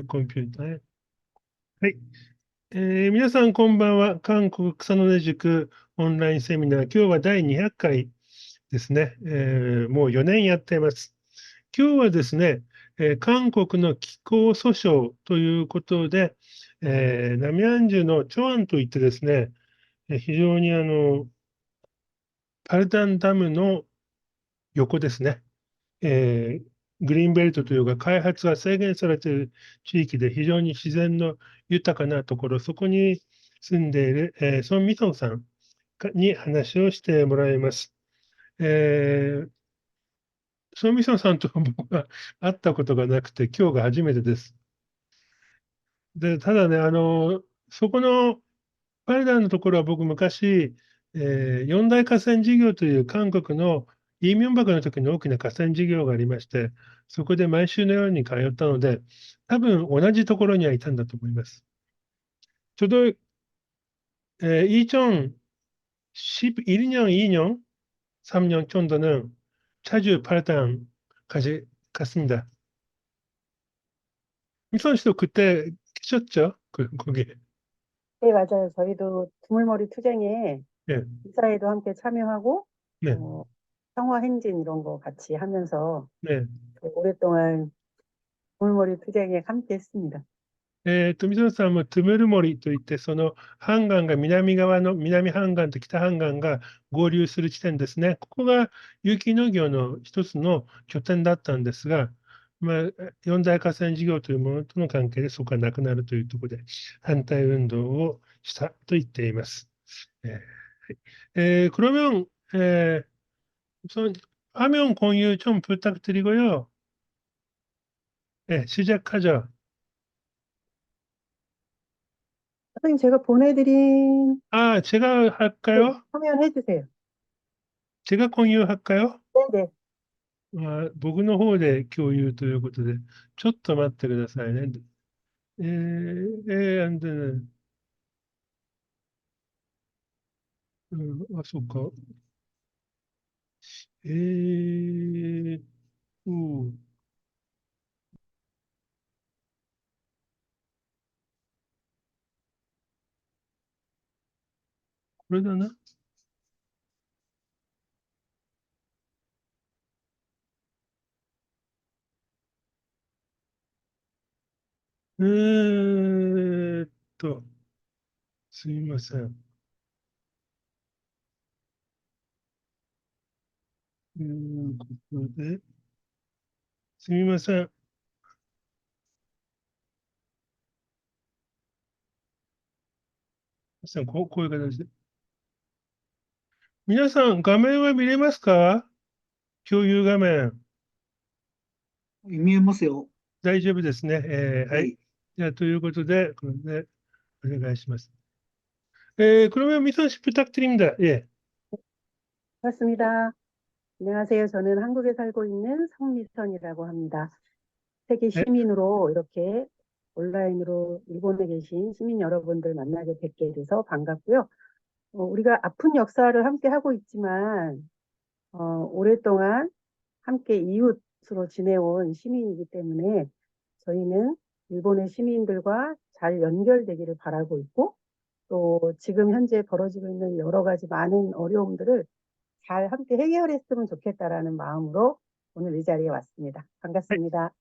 コンピューターへ。はい。皆さん、こんばんは。韓国草の根塾オンラインセミナー。今日は第200回ですね。もう4年やっています。今日はですね、韓国の気候訴訟ということで、ナミアンジュのチョアンといってですね、非常にパルダンダムの横ですね。グリーンベルトというか、開発が制限されている地域で非常に自然の豊かなところ、そこに住んでいる、ソン・ミソンさんに話をしてもらいます。ソン・ミソンさんと僕は会ったことがなくて、今日が初めてです。で、ただね、そこのパルダンのところは僕昔、四大河川事業という韓国のイ・ミョンバクの時に大きな河川事業がありまして、そこで毎週のように通ったので、多分同じところにはいたんだと思います。ちょうど、イチョン、1년, 2년, 3년 정도는 자주 팔당 갔습니다. 미선 씨도 그때 계셨죠? 거기. 네, 맞아요. 저희도 두물머리 투쟁에 예, 이사회도 함께 참여하고, 네, 어, 평화 행진 이런 거 같이 하면서 네. 오랫동안 두물머리 투쟁에 함께 했습니다. 富園さんもトゥムルモリといって、そのハンガンが南側の南ハンガンと北ハンガンが合流する地点ですね。ここが有機農業の一つの拠点だったんですが、四大河川事業というものとの関係でそこがなくなるというところで反対運動をしたと言っています。그러면 우선 화면 공유 좀 부탁드리고요. 시작하죠. 선생님, 제가 보내드린, 아, 제가 네, 할까요? 화면 해주세요. 제가 공유할까요? 네네. 僕の方で共有ということで、ちょっと待ってくださいね。and then、そうか。えー、うん、これだな。えーっと、すみません。ここで、すみません。こういう形で。皆さん、画面は見れますか？共有画面。見えますよ。大丈夫ですね。ははい。い。じゃあ、ということで、これでお願いします。그러면 미선 씨 부탁드립니다. 예. 반갑습니다. 안녕하세요. 저는 한국에 살고 있는 성미선이라고 합니다. 세계 예. 시민으로 이렇게 온라인으로 일본에 계신 시민 여러분들 만나게 뵙게 돼서 반갑고요. 우리가 아픈 역사를 함께 하고 있지만, 오랫동안 함께 이웃으로 지내온 시민이기 때문에 저희는 일본의 시민들과 잘 연결되기를 바라고 있고, 또 지금 현재 벌어지고 있는 여러 가지 많은 어려움들을 잘 함께 해결했으면 좋겠다라는 마음으로 오늘 이 자리에 왔습니다. はい。반갑습니다.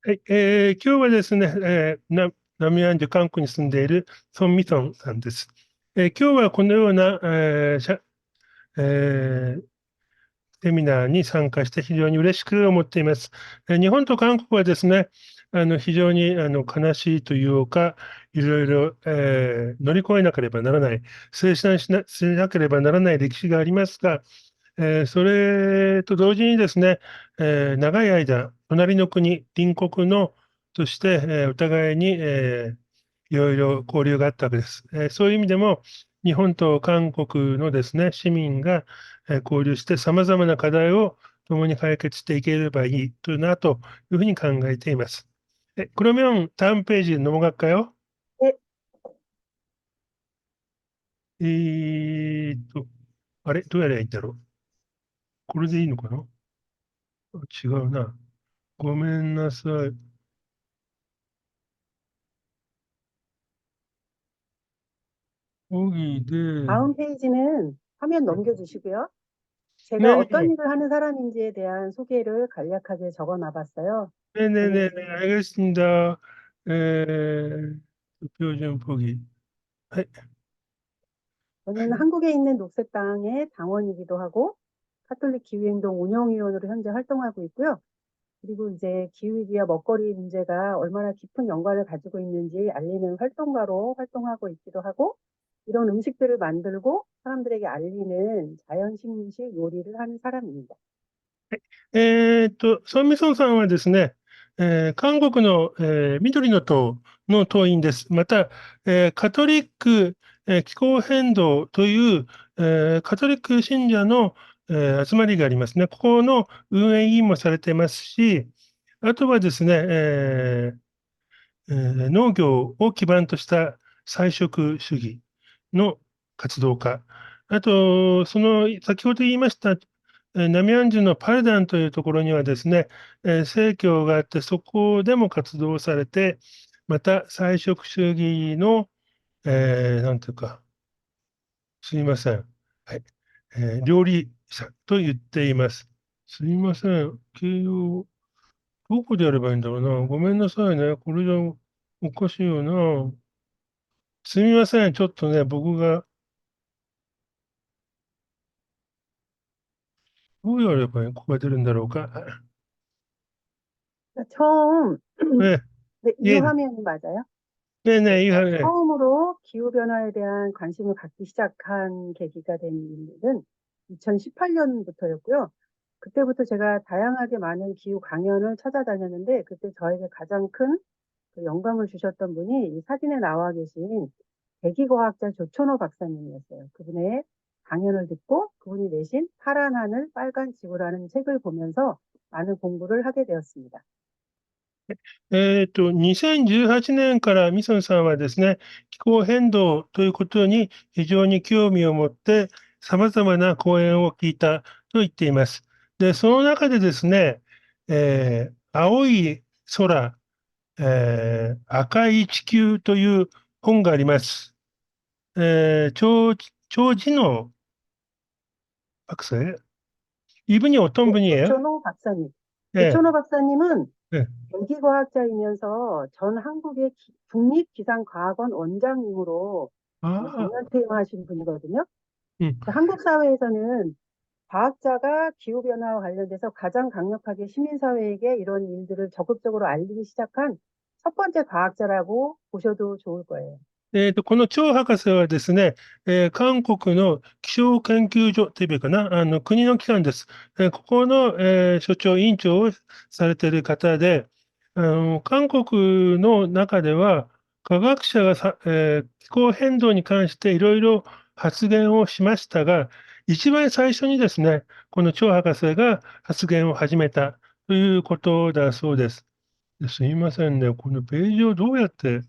はい。今日はですね、南アンジュ韓国に住んでいるソン・ミソンさんです。今日はこのような、えーセミナーに参加して非常に嬉しく思っています。日本と韓国はですね、非常に悲しいというか、いろいろ、乗り越えなければならない、清算しなければならない歴史がありますが、それと同時にですね、長い間、隣の国、隣国のとして、お互いに、いろいろ交流があったわけです。そういう意味でも、日本と韓国のですね、市民が、交流して、様々な課題を共に解決していければいいというなというふうに考えています。그러면 다음 페이지 넘어갈까요? 네, あれどうやればいいんだろうこれでいいのかな違うな。ごめんなさい。 거기, 네. 다음 페이지는 화면 넘겨주시고요. 제가 어떤 네네. 일을 하는 사람인지에 대한 소개를 간략하게 적어 놔봤어요. 저는, 네네네. 알겠습니다. 에, 투표 좀 보기. 네. 저는 한국에 있는 녹색당의 당원이기도 하고, 카톨릭 기후행동 운영위원으로 현재 활동하고 있고요. 그리고 이제 기후위기와 먹거리 문제가 얼마나 깊은 연관을 가지고 있는지 알리는 활동가로 활동하고 있기도 하고, 이런 음식들을 만들고 사람들에게 알리는 자연식민식 요리를 하는 사람입니다. ソンミソンさんはですね、韓国の、緑の党の党員です。また、カトリック、気候変動という、カトリック信者の、集まりがありますね。ここの運営委員もされてますし、あとはですね、農業を基盤とした菜食主義の活動家。あと、先ほど言いました、ナミャンジュのパルダンというところにはですね、正教があって、そこでも活動されて、また菜食主義の、なんていうか、すいません。はい。料理者と言っています。すいません。形容、どこでやればいいんだろうな。ごめんなさいね。これじゃおかしいよな。すみません。ちょっとね、僕がどうやればここが出るんだろうか。처음, ね、네, 이 いえ、 화면이 맞아요? ねえね 네, え、いいはね、 처음으로 기후변화에 대한 관심을 갖기 시작한 계기가 된 일은 2018년부터였고요. 그때부터 제가 다양하게 많은 기후 강연을 찾아다녔는데, 그때 저에게 가장 큰 그 영감을 주셨던 분이 이 사진에 나와 계신 대기과학자 조천호 박사님이었어요. 그분의 강연을 듣고 그분이 내신 파란 하늘, 빨간 지구라는 책을 보면서 많은 공부를 하게 되었습니다. 2018年からミソンさんはですね、気候変動ということに非常に興味を持って、様々な講演を聞いたと言っています。で、その中でですね、青い空、赤い地球という本があります。長寿の박사예요? 이분이 어떤 네, 분이에요? 조천호 박사님. 예, 조천호 박사님은 예. 대기과학자이면서 전 한국의 국립기상과학원 원장님으로 아, 정년 퇴임하신 분이거든요. 음. 한국 사회에서는 과학자가 기후변화와 관련돼서 가장 강력하게 시민사회에게 이런 일들을 적극적으로 알리기 시작한 첫 번째 과학자라고 보셔도 좋을 거예요. この張博士はですね、韓国の気象研究所というかな、国の機関です。ここの、所長、委員長をされている方で、韓国の中では、科学者が気候変動に関していろいろ発言をしましたが、一番最初にですね、この張博士が発言を始めたということだそうです。すいませんね、このページをどうやって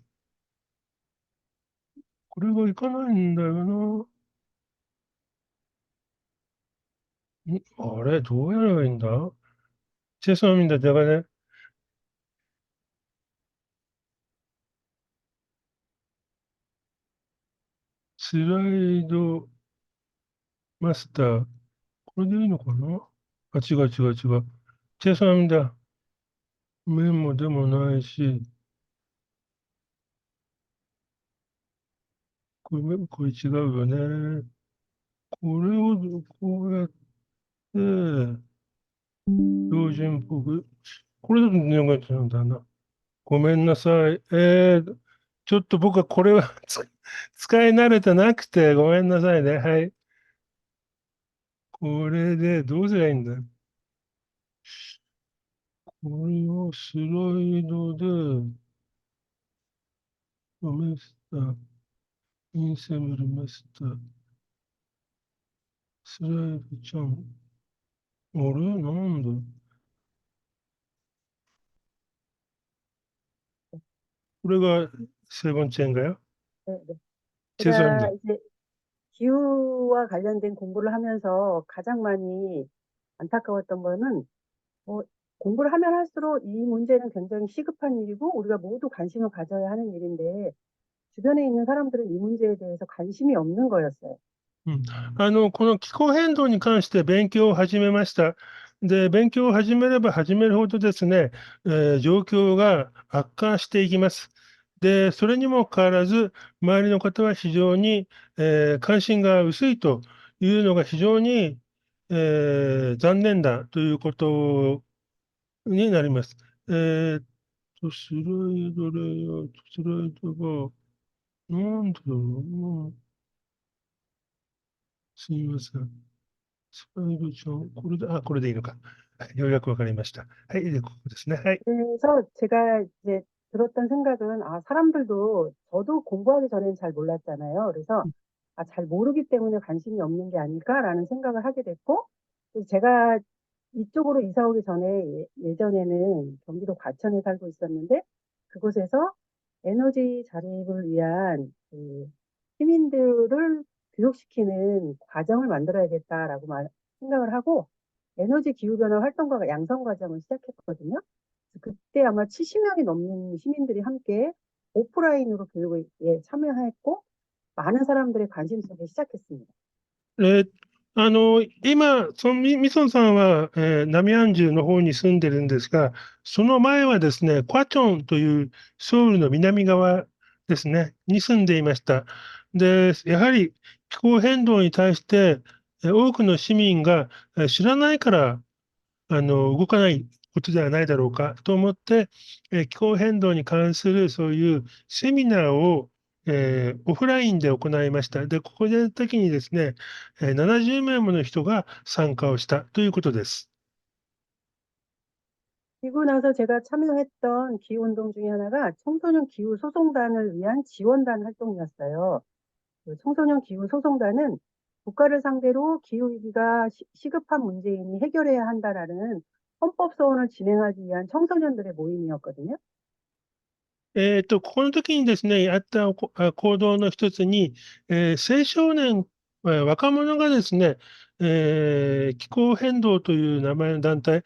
これがいかないんだよな。あれ、どうやればいいんだ죄송합니다. 제가 네, 슬라이드 마스터. これでいいのかなあ、違う違う違う。죄송합니다. メモでもないし、これ違うよね。これをこうやって、標準っぽく。これだと念が違うんだな。ごめんなさい。ちょっと僕はこれは使い慣れてなくて、ごめんなさいね。はい。これでどうすりゃいいんだこれをスライドで、メスター、インセブルメスター、スライドちゃん。あれなんだこれがセブンチェン가요 네, 네. 제가 죄송합니다. 이제 기후와 관련된 공부를 하면서 가장 많이 안타까웠던 거는 어, 공부를 하면 할수록 이 문제는 굉장히 시급한 일이고 우리가 모두 관심을 가져야 하는 일인데 주변에 있는 사람들은 이 문제에 대해서 관심이 없는 거였어요. この気候変動に関して勉強を始めました。で、勉強を始めれば始めるほどですね、状況が悪化していきます。で、それにもかかわらず、周りの方は非常に、関心が薄いというのが非常に、残念だということになります。スライドレイアウト、スライドが、なんだろう、すみません。スライド上、これでいいのか。はい、ようやくわかりました。はい、で、ここですね。はい。 그래서 제가 이제 들었던 생각은, 사람들도 저도 공부하기 전에는 잘 몰랐잖아요. 그래서 잘 모르기 때문에 관심이 없는 게 아닐까라는 생각을 하게 됐고, 또 제가 이쪽으로 이사 오기 전에 예전에는 경기도 과천에 살고 있었는데, 그곳에서 에너지 자립을 위한 시민들을 교육시키는 과정을 만들어야겠다라고 생각을 하고, 에너지 기후변화 활동가 양성 과정을 시작했거든요. 그때 아마 70명이 넘는 시민들이 함께 오프라인으로 교육에 참여했고, 많은 사람들의 관심 속에 시작했습니다. えー今、みそんさんは、ナミアンジュの方に住んでるんですが、その前はですね、クワチョンというソウルの南側ですね、に住んでいました。で、やはり気候変動に対して、多くの市民が知らないから動かないことではないだろうかと思って、気候変動に関するそういうセミナーを、オフラインで行いました。で、ここで時にですね、70名もの人が参加をしたということです。 그리고 나서 제가 참여했던 기후운동 중에 하나가 청소년 기후소송단을 위한 지원단 활동이었어요. 그 청소년 기후소송단은 국가를 상대로 기후위기가 시급한 문제이니 해결해야 한다라는 헌법소원을 진행하기 위한 청소년들의 모임이었거든요. ここの時にですね、やった行動の一つに、青少年、若者がですね、気候変動という名前の団体、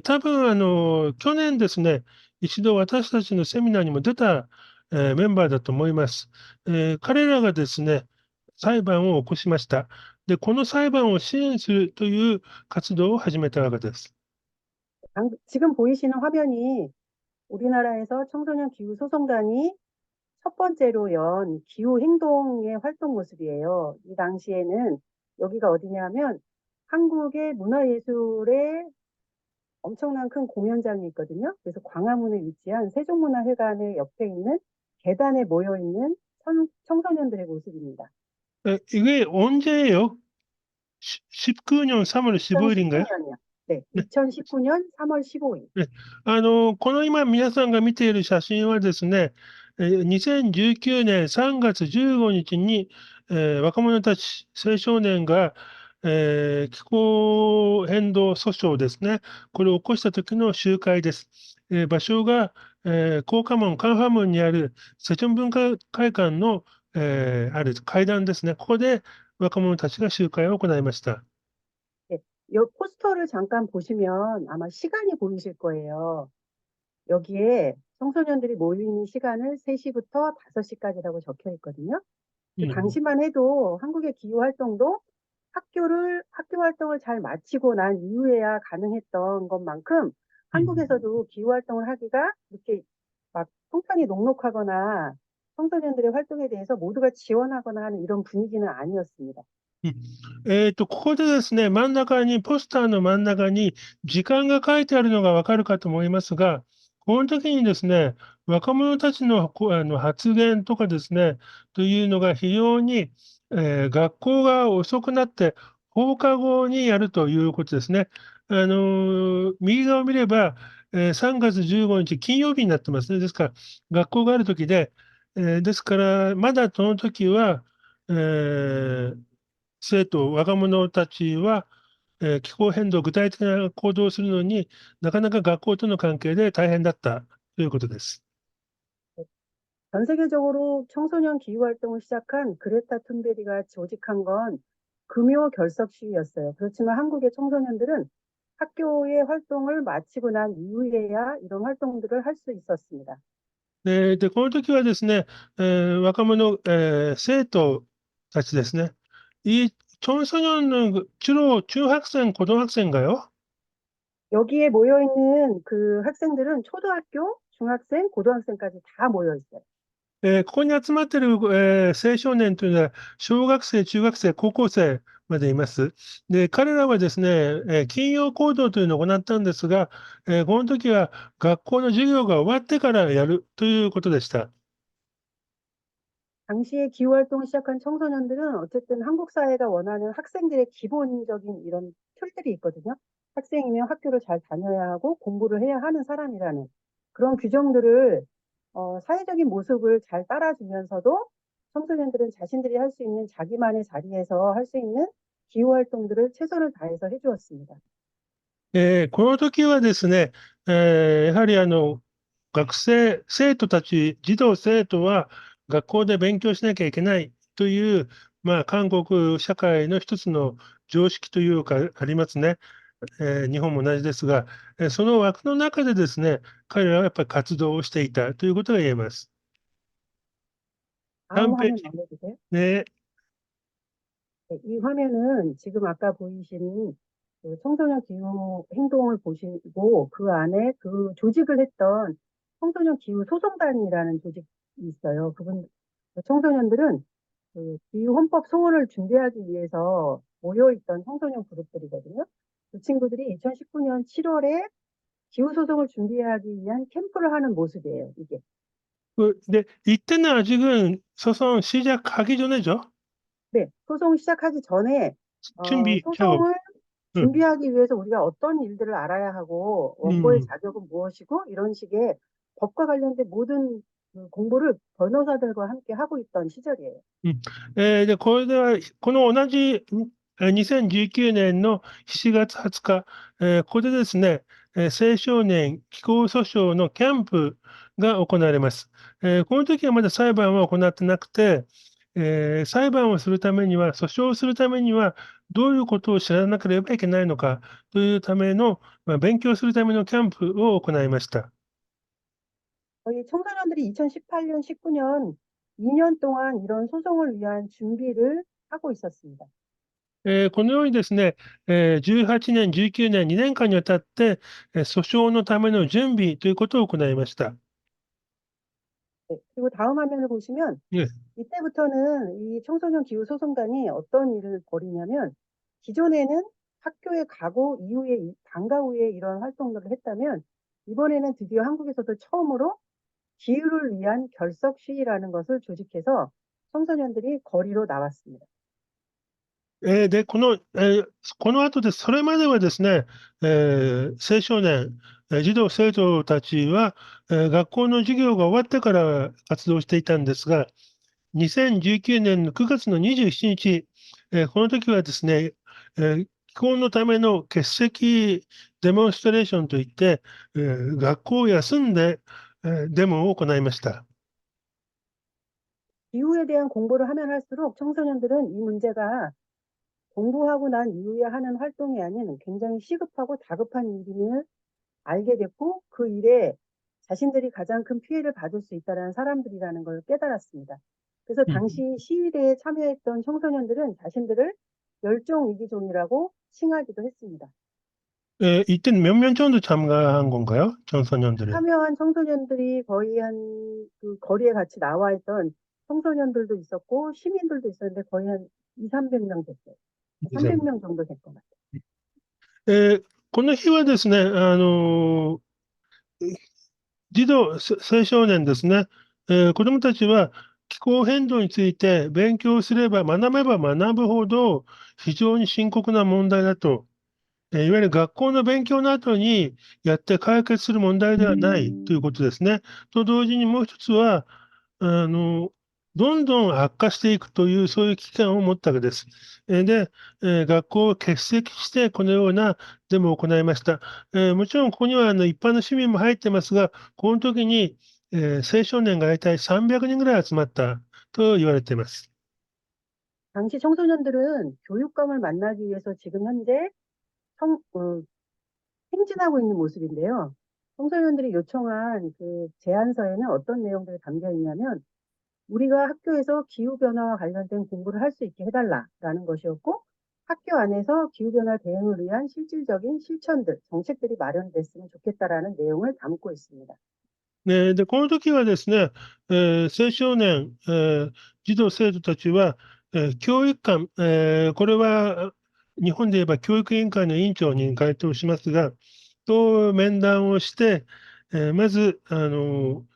多分去年ですね、一度私たちのセミナーにも出た、メンバーだと思います。彼らがですね、裁判を起こしました。で、この裁判を支援するという活動を始めたわけです。 지금 보이시는 화면이 우리나라에서 청소년 기후소송단이 첫 번째로 연 기후행동의 활동 모습이에요. 이 당시에는 여기가 어디냐면 한국의 문화예술의 엄청난 큰 공연장이 있거든요. 그래서 광화문에 위치한 세종문화회관의 옆에 있는 계단에 모여 있는 청소년들의 모습입니다. 이게 언제예요? 19년 3월 15일인가요? 2019년이요. 네, 2019년 3월 15일. この今皆さんが見ている写真はですね、2019年3月15日に、若者たち、青少年が、気候変動訴訟ですね、これを起こした時の集会です。場所が、光化門、カンファ門にあるセチョン文化会館の、ある階段ですね、ここで若者たちが集会を行いました。 네, 이 포스터를 잠깐 보시면 아마 시간이 보이실 거예요. 여기에 청소년들이 모이는 시간을 3시부터 5시까지라고 적혀 있거든요. 그 당시만 해도 한국의 기후 활동도 학교 활동을 잘 마치고 난 이후에야 가능했던 것만큼 한국에서도 기후 활동을 하기가 이렇게 막 통편이 녹록하거나 청소년들의 활동에 대해서 모두가 지원하거나 하는 이런 분위기는 아니었습니다. ここでですね、ポスターの真ん中に時間が書いてあるのがわかるかと思いますが、この時にですね、若者たちの発言とかですね、というのが非常に、学校が遅くなって放課後にやるということですね。右側を見れば、3月15日金曜日になってますね。ですから、学校がある時で、ですから、まだその時は、生徒、若者たちは、気候変動、具体的な行動をするのになかなか学校との関係で大変だったということです。 전 세계적으로 청소년 기후 활동을 시작한 그레타 툰베리가 조직한 건 금요 결석 시위였어요. 그렇지만 한국의 청소년들은 학교의 활동을 마치고 난 이후에야 이런 활동들을 할 수 있었습니다. で、この時はですね、若者、生徒たちですね。이 청소년 주로 중학생, 고등학생인가요? 여기에 모여 있는 그 학생들은 초등학교, 중학생, 고등학생까지 다 모여 있어요. ここに集まっている、青少年というのは、小学生、中学生、高校生までいます。で、彼らはですね、金曜行動というのを行ったんですが、この時は学校の授業が終わってからやるということでした。 당시에 기후활동을 시작한 청소년들은 어쨌든 한국 사회가 원하는 학생들의 기본적인 이런 틀들이 있거든요. 학생이면 학교를 잘 다녀야 하고 공부를 해야 하는 사람이라는 그런 규정들을 사회적인 모습을 잘 따라주면서도 청소년들은 자신들이 할 수 있는 자기만의 자리에서 할 수 있는 기후활동들을 최선을 다해서 해주었습니다. この時はですね、やはり学生、生徒たち、児童生徒は学校で勉強しなきゃいけないという、韓国社会の一つの常識というかありますね。日本も同じですが、その枠の中でですね、彼らはやっぱり活動をしていたということが言えます。 다음 3ペー 화면 ジ。 넘겨주세요. ね、 네, 이 화면은 지금 아까 보이신 그 청소년 기후 행동을 보시고 그 안에 그 조직을 했던 청소년 기후 소송단이라는 조직이 있어요. 그 청소년들은 그 기후 헌법 소원을 준비하기 위해서 모여 있던 청소년 그룹들이거든요. 그 친구들이 2019년 7월에 기후 소송을 준비하기 위한 캠프를 하는 모습이에요. 이게.で、이때는 아직은 소송 시작하기 전이죠. 네, 소송 시작하기 전에 준비 작업. 소송을 응. 준비하기 위해서 우리가 어떤 일들을 알아야 하고 원고의 자격은 무엇이고 이런 식의 법과 관련된 모든 그 공부를 변호사들과 함께 하고 있던 시절이에요. で、これでは、この同じ2019年の7月20日、ここでですね、青少年気候訴訟のキャンプが行われます。この時はまだ裁判は行ってなくて、裁判をするためには、訴訟をするためには、どういうことを知らなければいけないのかというための、勉強するためのキャンプを行いました。 저희 청소년들이 2018년, 19년 2년 동안 이런 소송을 위한 준비를 하고 있었습니다. このようにですね、18年、19年、2年間にわたって、訴訟のための準備ということを行いました。 네, 그리고 다음 화면을 보시면 예. 이때부터는 이 청소년 기후 소송단이 어떤 일을 벌이냐면 기존에는 학교에 가고 이후에 방과 후에 이런 활동들을 했다면 이번에는 드디어 한국에서도 처음으로 기후를 위한 결석 시위라는 것을 조직해서 청소년들이 거리로 나왔습니다. で、この後です。それまではですね、青少年、児童生徒たちは、学校の授業が終わってから活動していたんですが、2019年の9月の27日、この時はですね、気候のための欠席デモンストレーションといって、学校を休んで、デモを行いました。 기후에 대한 공부를 하면 할수록 청소년들은 이 문제가 공부하고 난 이후에 하는 활동이 아닌 굉장히 시급하고 다급한 일임을 알게 됐고 그 일에 자신들이 가장 큰 피해를 받을 수 있다는 사람들이라는 걸 깨달았습니다. 그래서 당시 시위대에 참여했던 청소년들은 자신들을 멸종위기종이라고 칭하기도 했습니다. 이때는 몇 명 정도 참가한 건가요? 청소년들이. 참여한 청소년들이 거의 한 그 거리에 같이 나와 있던 청소년들도 있었고 시민들도 있었는데 거의 한 2, 300명 됐어요. 300명 정도 될 것 같아요. この日はですね、児童、青少年ですね、子どもたちは気候変動について勉強すれば、学べば学ぶほど非常に深刻な問題だと、いわゆる学校の勉強の後にやって解決する問題ではないということですね。と同時にもう一つは、どんどん悪化していくという、そういう危機感を持ったわけです。で、学校を欠席して、このようなデモを行いました。もちろん、ここには一般の市民も入ってますが、この時に、青少年が大体300人ぐらい集まったと言われています。 당시 청소년들은 교육감을 만나기 위해서 지금 현재 행진하고 있는 모습인데요. 청소년들이 요청한 그 제안서에는 어떤 내용들이 담겨 있냐면 우리가 학교에서 기후변화와 관련된 공부를 할 수 있게 해달라라는 것이었고 학교 안에서 기후변화 대응을 위한 실질적인 실천들, 정책들이 마련됐으면 좋겠다라는 내용을 담고 있습니다.で、この時はですね、青少年、児童生徒たちは、教育官、これは日本で言えば教育委員会の委員長に該当しますが、と面談をして、まず、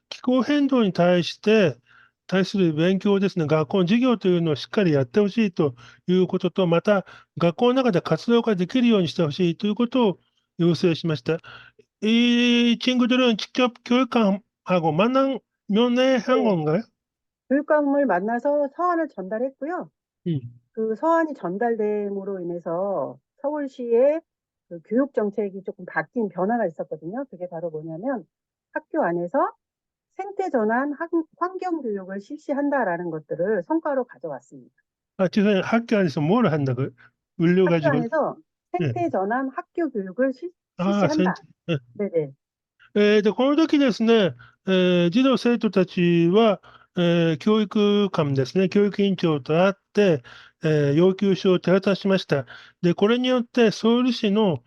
気候変動に対する勉強ですね、学校の授業というのをしっかりやってほしいということと、また、学校の中で活動ができるようにしてほしいということを要請しました。이 친구들은 직접 교육하고 만난 면회 한 네, 건가요? 교육감을 만나서 서한을 전달했고요. 음. 그 서한이 전달됨으로 인해서 서울시의 그 교육 정책이 조금 바뀐 변화가 있었거든요. 그게 바로 뭐냐면 학교 안에서 생태 전환 환경 교육을 실시한다라는 것들을 성과로 가져왔습니다. 아, 죄송해요. 학교 안에서 뭘 한다고요? 학교 울려가지고. 안에서 예. 생태 전환 학교 교육을 아, 실시한다. 네네. で、この時ですね、児童生徒たちは、教育官ですね、教育委員長と会って、要求書を手渡しました。で、これによってソウル市の、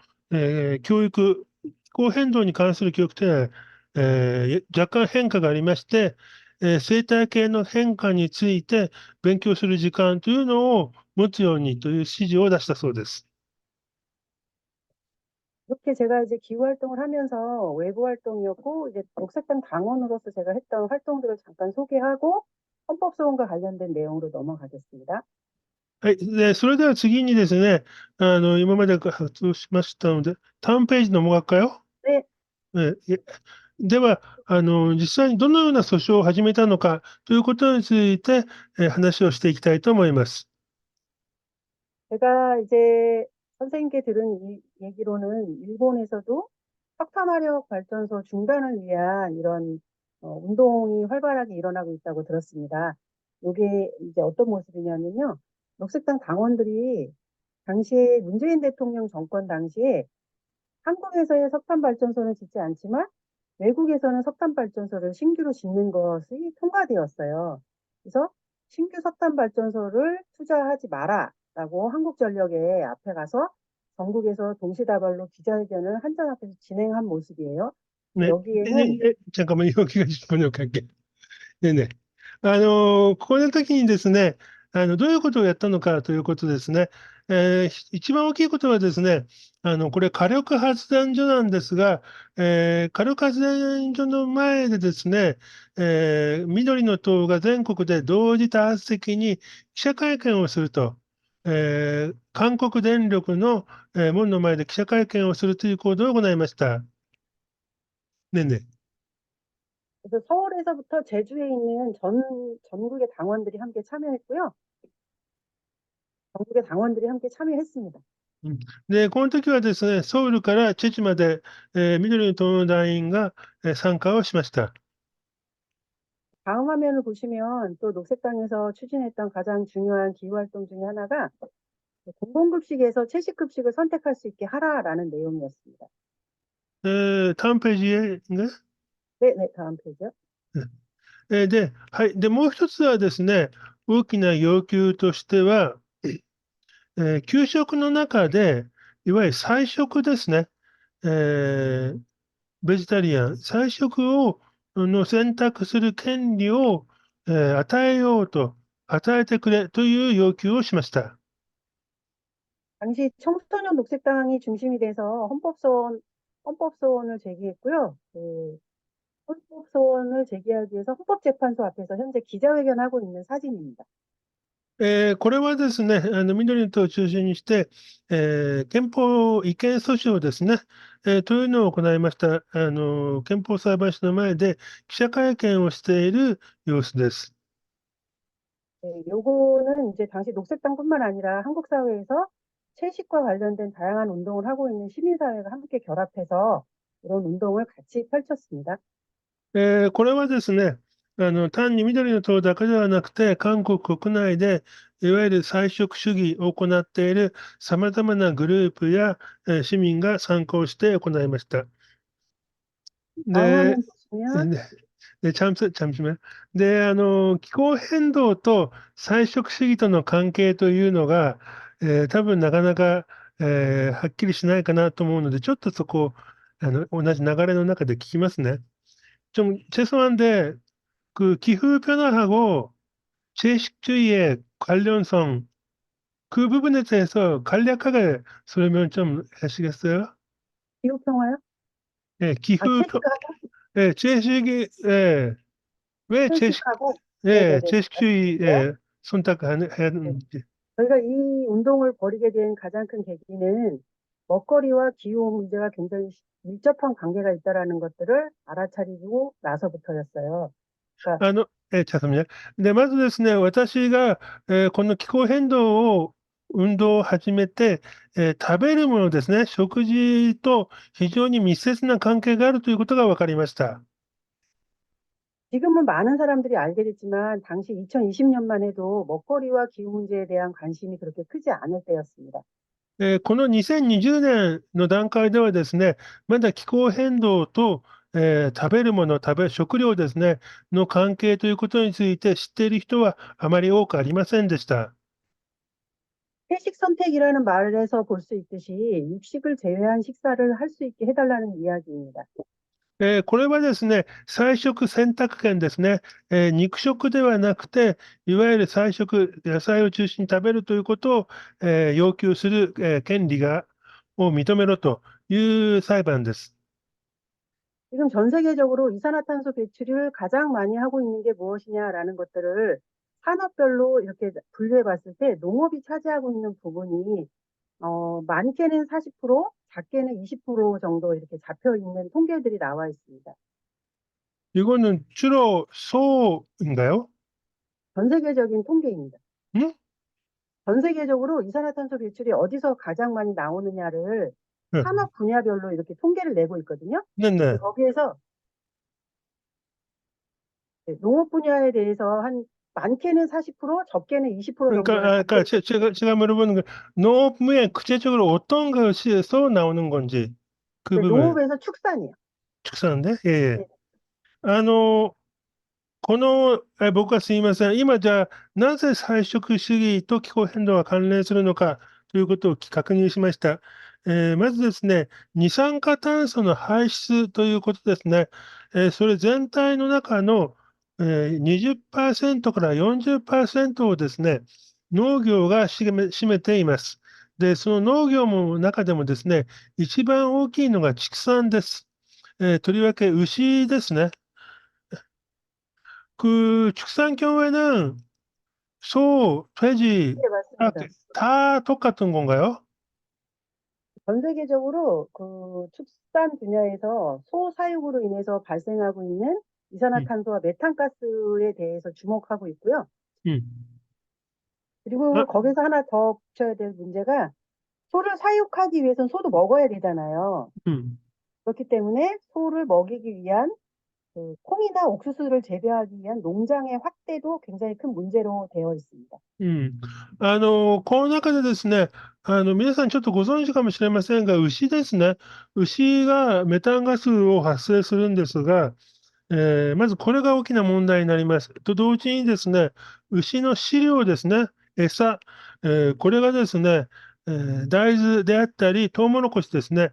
教育、気候変動に関する教育というのは、若干変化がありまして、生態系の変化について勉強する時間というのを持つようにという指示を出したそうです。 이렇게 제가 이제 기후 활동을 하면서 외부 활동이었고 이제 녹색당 당원으로서 제가 했던 활동들을 잠깐 소개하고 헌법 소원과 관련된 내용으로 넘어가겠습니다. はい。で、それでは次にですね、今まで発表しましたので、ターンページのもがっかよ。 네, では、実際にどのような訴訟を始めたのかということについて、話をしていきたいと思います。 제가 이제 선생님께 들은 이 얘기로는 일본에서도 석탄화력 발전소 중단을 위한 이런 운동이 활발하게 일어나고 있다고 들었습니다. 이게 이제 어떤 모습이냐면요. 녹색당 당원들이 당시에 문재인 대통령 정권 당시에 한국에서의 석탄 발전소는 짓지 않지만 외국에서는 석탄 발전소를 신규로 짓는 것이 통과되었어요. 그래서 신규 석탄 발전소를 투자하지 마라라고 한국전력에 앞에 가서 전국에서 동시다발로 기자회견을 한전 앞에서 진행한 모습이에요. ね、여기에는 잠깐만, 이거 기가 싶은 요 할게. 네네. ここの時にですね、どういうことをやったのかということですね。一番大きいことはですね、これ火力発電所なんですが、火力発電所の前でですね、緑の党が全国で同時多発的に記者会見をすると、韓国電力の、門の前で記者会見をするという行動を行いました。ねんね。 그래서 서울에서부터 제주에 있는 전국의 당원들이 함께 참여했고요. 전국의 당원들이 함께 참여했습니다. で、この時はですね、ソウルからチェジュまで、緑の党の団員が、参加をしました。 다음 화면을 보시면 또 녹색당에서 추진했던 가장 중요한 기후활동 중에 하나가 공공급식에서 채식급식을 선택할 수 있게 하라라는 내용이었습니다. 単ページへね。 네, 네, 다음 페이지요. で、はい。で、もう一つはですね、大きな要求としては、給食の中で、いわゆる菜食ですね。ベジタリアン、菜食の選択する権利を、与えてくれという要求をしました。 당시 청소년 녹색당이 중심이 돼서 헌법소원을 제기했고요. 그 헌법소원을 제기하기 위해서 헌법재판소 앞에서 현재 기자회견하고 있는 사진입니다. これはですね、緑の党を中心にして、憲法違憲訴訟ですね、というのを行いました、憲法裁判所の前で記者会見をしている様子です。 네, 요거는 이제 당시 녹색당뿐만 아니라 한국 사회에서 채식과 관련된 다양한 운동을 하고 있는 시민사회가 함께 결합해서 이런 운동을 같이 펼쳤습니다. これはですね、単に緑の党だけではなくて、韓国国内でいわゆる菜食主義を行っているさまざまなグループや、市民が参加をして行いました。 다음 네, 화면 보시면 네, 네, 잠시만. 네,気候変動と菜食主義との関係というのが、多分なかなか、はっきりしないかなと思うので、ちょっとそこ、同じ流れの中で聞きますね。좀 최소한데 그 기후 변화하고 채식주의의 관련성 그 부분에 대해서 간략하게 설명 좀 하시겠어요? 기후 평화요? 예, 채식하고 예, 왜 채식하고 예, 네네네 말씀드릴게요. 채식주의에 선택해야 네. 하는지. 저희가 이 운동을 벌이게 된 가장 큰 계기는 먹거리와 기후 문제가 굉장히 밀접한 관계가 있다라는 것들을 알아차리고 나서부터였어요. 그러니까 잠깐만요. 네, まずですね、私が、この気候変動を運動を始めて、食べるものですね、食事と非常に密接な関係があるということが分かりました。 지금은 많은 사람들이 알게 됐지만 당시 2020년만 해도 먹거리와 기후 문제에 대한 관심이 그렇게 크지 않을 때였습니다. この2020年の段階ではですね、まだ気候変動と、食べるもの、食料ですね、の関係ということについて知っている人はあまり多くありませんでした。 회식 선택이라는 말에서 볼 수 있듯이 육식을 제외한 식사를 할 수 있게 해달라는 이야기입니다. これはですね、菜食選択権ですね、肉食ではなくて、いわゆる菜食、野菜を中心に食べるということを、要求する、権利を認めろという裁判です。 지금 전 세계적으로 이산화탄소 배출을 가장 많이 하고 있는 게 무엇이냐라는 것들을 산업별로 이렇게 분류해 봤을 때 농업이 차지하고 있는 부분이 많게는 40%, 작게는 20% 정도 이렇게 잡혀 있는 통계들이 나와 있습니다. 이거는 주로 소인가요? 전 세계적인 통계입니다. 응? 전 세계적으로 이산화탄소 배출이 어디서 가장 많이 나오느냐를 네, 산업 분야별로 이렇게 통계를 내고 있거든요. 네. 네. 거기에서 농업 분야에 대해서 한 많게는 40%, 적게는 20% 정도를 그러니까 잡고 있어요. 제가 물어보는 건 농업에 구체적으로 어떤 것이 써 나오는 건지 그 부분 농업에서 축산이요. 축사인데 예, 예. 네. あの僕はすみません。今じゃあ、なぜ菜食主義と気候変動が関連するのかということを確認しました。まずですね、二酸化炭素の排出ということですね。それ全体の中の、20%から40%をですね、農業が占めています。で、その農業の中でもですね、一番大きいのが畜産です。とりわけ牛ですね。 그 축산경우에는 소, 돼지 네, 맞습니다. 다 똑같은 건가요? 전 세계적으로 그 축산 분야에서 소 사육으로 인해서 발생하고 있는 음, 이산화탄소와 메탄가스에 대해서 주목하고 있고요. 음. 그리고 아, 거기서 하나 더 붙여야 될 문제가 소를 사육하기 위해서는 소도 먹어야 되잖아요. 음, 그렇기 때문에 소를 먹이기 위한 그 콩이나 옥수수를 재배하기 위한 농장의 확대도 굉장히 큰 문제로 되어 있습니다. この中でですね、皆さんちょっとご存知かもしれませんが、牛ですね。牛がメタンガスを発生するんですが、まずこれが大きな問題になります。と同時にですね、牛の飼料ですね、餌、これがですね、大豆であったり、トウモロコシですね、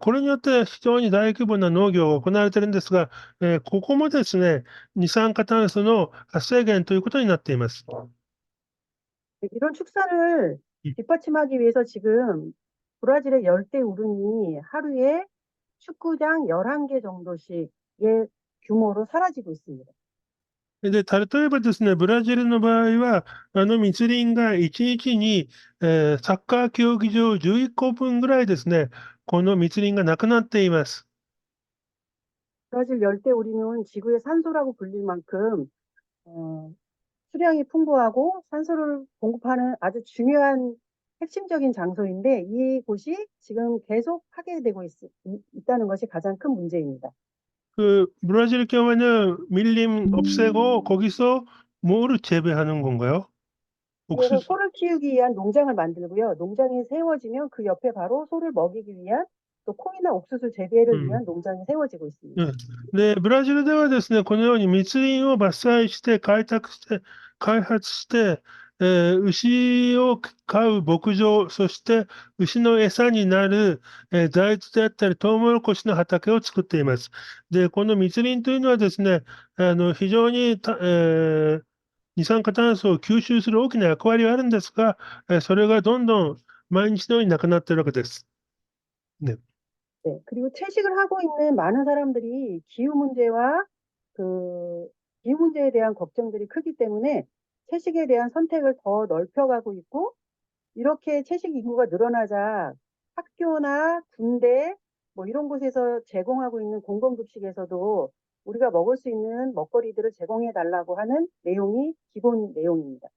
これによって非常に大規模な農業が行われているんですが、ここもですね、二酸化炭素の発生源ということになっています。 이런 축산을 뒷받침하기 위해서 지금 브라질의 열대 우림이 하루에 축구장 11개 정도씩의 규모로 사라지고 있습니다. で、例えばですね、ブラジルの場合は、密林が1日に、サッカー競技場11個分ぐらいですね、この密林がなくなっています。 브라질 열대 우림은 지구의 산소라고 불릴 만큼 어, 수량이 풍부하고 산소를 공급하는 아주 중요한 핵심적인 장소인데 이곳이 지금 계속 파괴되고 있다는 것이 가장 큰 문제입니다. 브라질 경우에는 밀림 없애고 거기서 뭐를 재배하는 건가요? 그래서 옥수수. 소를 키우기 위한 농장을 만들고요. 농장이 세워지면 그 옆에 바로 소를 먹이기 위한 또 콩이나 옥수수 재배를 うん。 위한 농장이 세워지고 う 있습니다. ん。で、ブラジルではですね、このように密林を伐採して開拓して開発して、牛を飼う牧場、そして牛の餌になる、大豆であったりトウモロコシの畑を作っています。で、この密林というのはですね、非常に二酸化炭素を吸収する大きな役割はあるんですが、それがどんどん毎日のようになくなっているわけです。ね。 네, 그리고 채식을 하고 있는 많은 사람들이 기후 문제와 그 기후 문제에 대한 걱정들이 크기 때문에 채식에 대한 선택을 더 넓혀가고 있고 이렇게 채식 인구가 늘어나자 학교나 군대 뭐 이런 곳에서 제공하고 있는 공공급식에서도 우리가 먹을 수 있는 먹거리들을 제공해 달라고 하는 내용이 기본 내용입니다.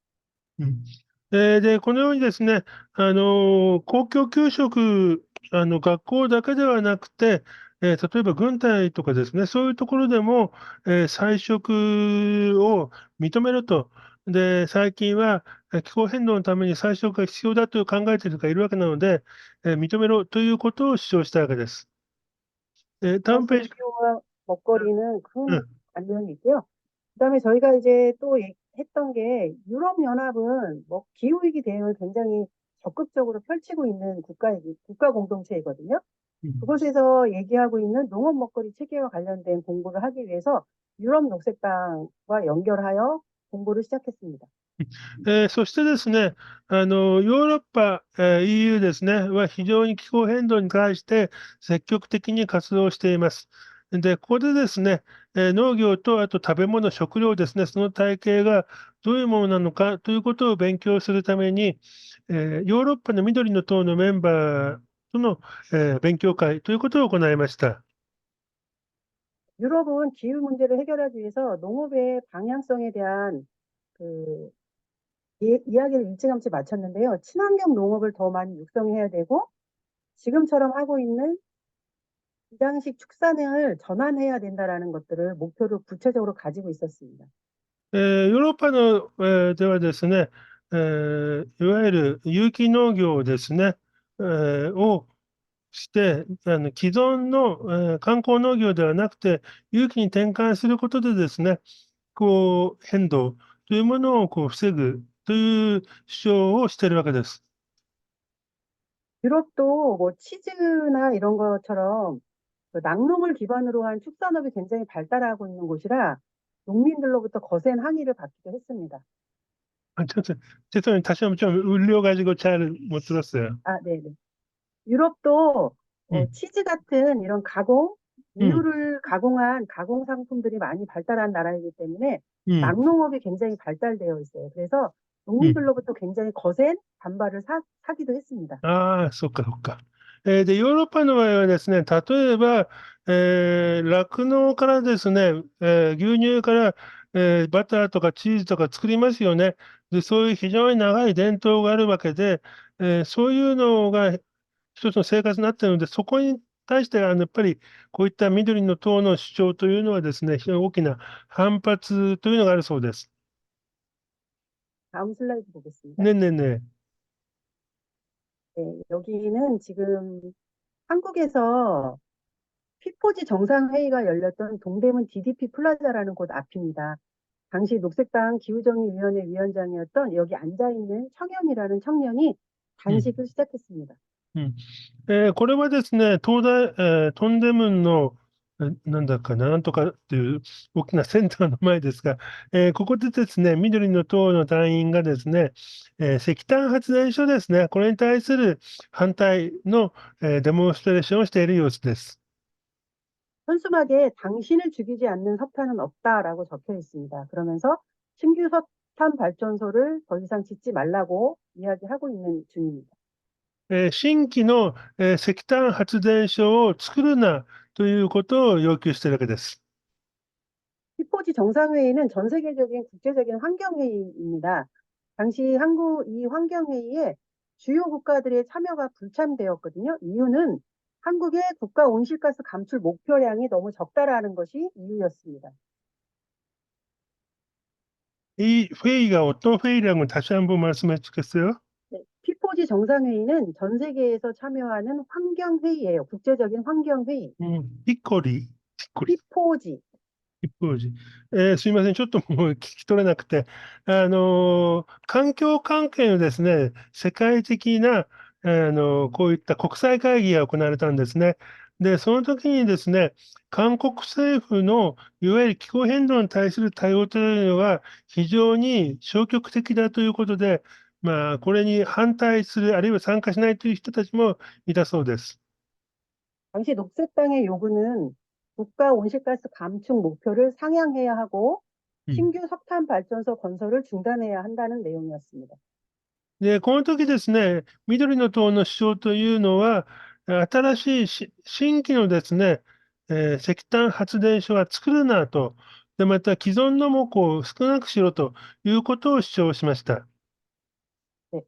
うん。で、このようにですね、公共給食、学校だけではなくて、例えば軍隊とかですね、そういうところでも、菜食を認めると。で、最近は、気候変動のために菜食が必要だと考えている人がいるわけなので、認めろということを主張したわけです。다음 그만큼 페이지. 기후와 먹거리는 큰 응, 관련이 있고요. 그다음에 저희가 이제 또 했던 게 유럽연합은 뭐 기후위기 대응을 굉장히 적극적으로 펼치고 있는 국가 공동체이거든요. 응. 그곳에서 얘기하고 있는 농업 먹거리 체계와 관련된 공부를 하기 위해서 유럽 녹색당과 연결하여 공부를 시작했습니다. そしてですね、ヨーロッパ、EU ですね、は非常に気候変動に関して積極的に活動しています。で、ここでですね、農業とあと食べ物、食料ですね、その体系がどういうものなのかということを勉強するために、ヨーロッパの緑の党のメンバーとの、勉強会ということを行いました。 유럽은 기후 문제를 해결하기 위해서 농업의 방향성에 대한 그 이야기를 일찌감치 마쳤는데요. 친환경 농업을 더 많이 육성해야 되고 지금처럼 하고 있는 비장식 축산을 전환해야 된다라는 것들을 목표로 구체적으로 가지고 있었습니다. ヨーロッパの、ではですね、いわゆる有機農業ですね、をして、既存の、観光農業ではなくて、有機に転換することでですね、変動というものを防ぐという主張をしているわけです。 유럽도 뭐 치즈나 이런 것처럼 그 낙농을 기반으로 한 축산업이 굉장히 발달하고 있는 곳이라 농민들로부터 거센 항의를 받기도 했습니다. 아, 죄송해요. 다시 한번 좀 울려가지고 잘 못 들었어요. 아, 네네. 유럽도 음, 치즈 같은 이런 음, 우유를 가공한 가공 상품들이 많이 발달한 나라이기 때문에 음, 낙농업이 굉장히 발달되어 있어요. 그래서 음. 농민들로부터 굉장히 거센 반발을 사기도 했습니다. ああ、そっかそっか。で、ヨーロッパの場合はですね、例えば、酪農からですね、牛乳から、バターとかチーズとか作りますよね。で、そういう非常に長い伝統があるわけで、そういうのが一つの生活になっているので、そこに対して、やっぱりこういった緑の党の主張というのはですね、非常に大きな反発というのがあるそうです。다음 슬라이드 보겠습니다. ねんねんね。 네, 여기는 지금 한국에서 피포지 정상회의가 열렸던 동대문 DDP 플라자라는 곳 앞입니다. 당시 녹색당 기후정의위원회 위원장이었던 여기 앉아있는 청년이라는 청년이 うん。 단식을 시작했습니다. うん。これはですね、トンデムンの、なんだかな、なんとかっていう大きなセンターの前ですが、ここでですね、緑の党の隊員がですね、石炭発電所ですね、これに対する反対の、デモンストレーションをしている様子です。 현수막에 당신을 죽이지 않는 석탄은 없다라고 적혀 있습니다. 그러면서 신규 석탄 발전소를 더 이상 짓지 말라고 이야기하고 있는 중입니다. 新規の、石炭発電所を作るなということを要求しているわけです。 피포지 정상회의는 전 세계적인 국제적인 환경회의입니다. 당시 이 환경회의에 주요 국가들의 참여가 불참되었거든요. 이유는 한국의 국가 온실가스 감축 목표량이 너무 적다라는 것이 이유였습니다. 이 회의가 어떤 회의라고 다시 한번 말씀해 주겠어요? 네, 피포지 리포지 정상회의는 전 세계에서 참여하는 환경회의예요. 국제적인 환경회의. ピッコリ、ピッコリ、 리포지. 一方時。すいません。ちょっともう聞き取れなくて、環境関係のですね、世界的な、こういった国際会議が行われたんですね。で、その時にですね、韓国政府のいわゆる気候変動に対する対応というのが非常に消極的だということで、まあ、これに反対する、あるいは参加しないという人たちもいたそうです。 당시 녹색당의 요구는 국가 온실가스 감축 목표를 상향해야 하고 うん。 신규 석탄 발전소 건설을 중단해야 한다는 내용이었습니다. で、この時ですね、緑の党の主張というのは、新しい新規のですね、石炭発電所は作るなと、で、また既存の木を少なくしろということを主張しました。 네.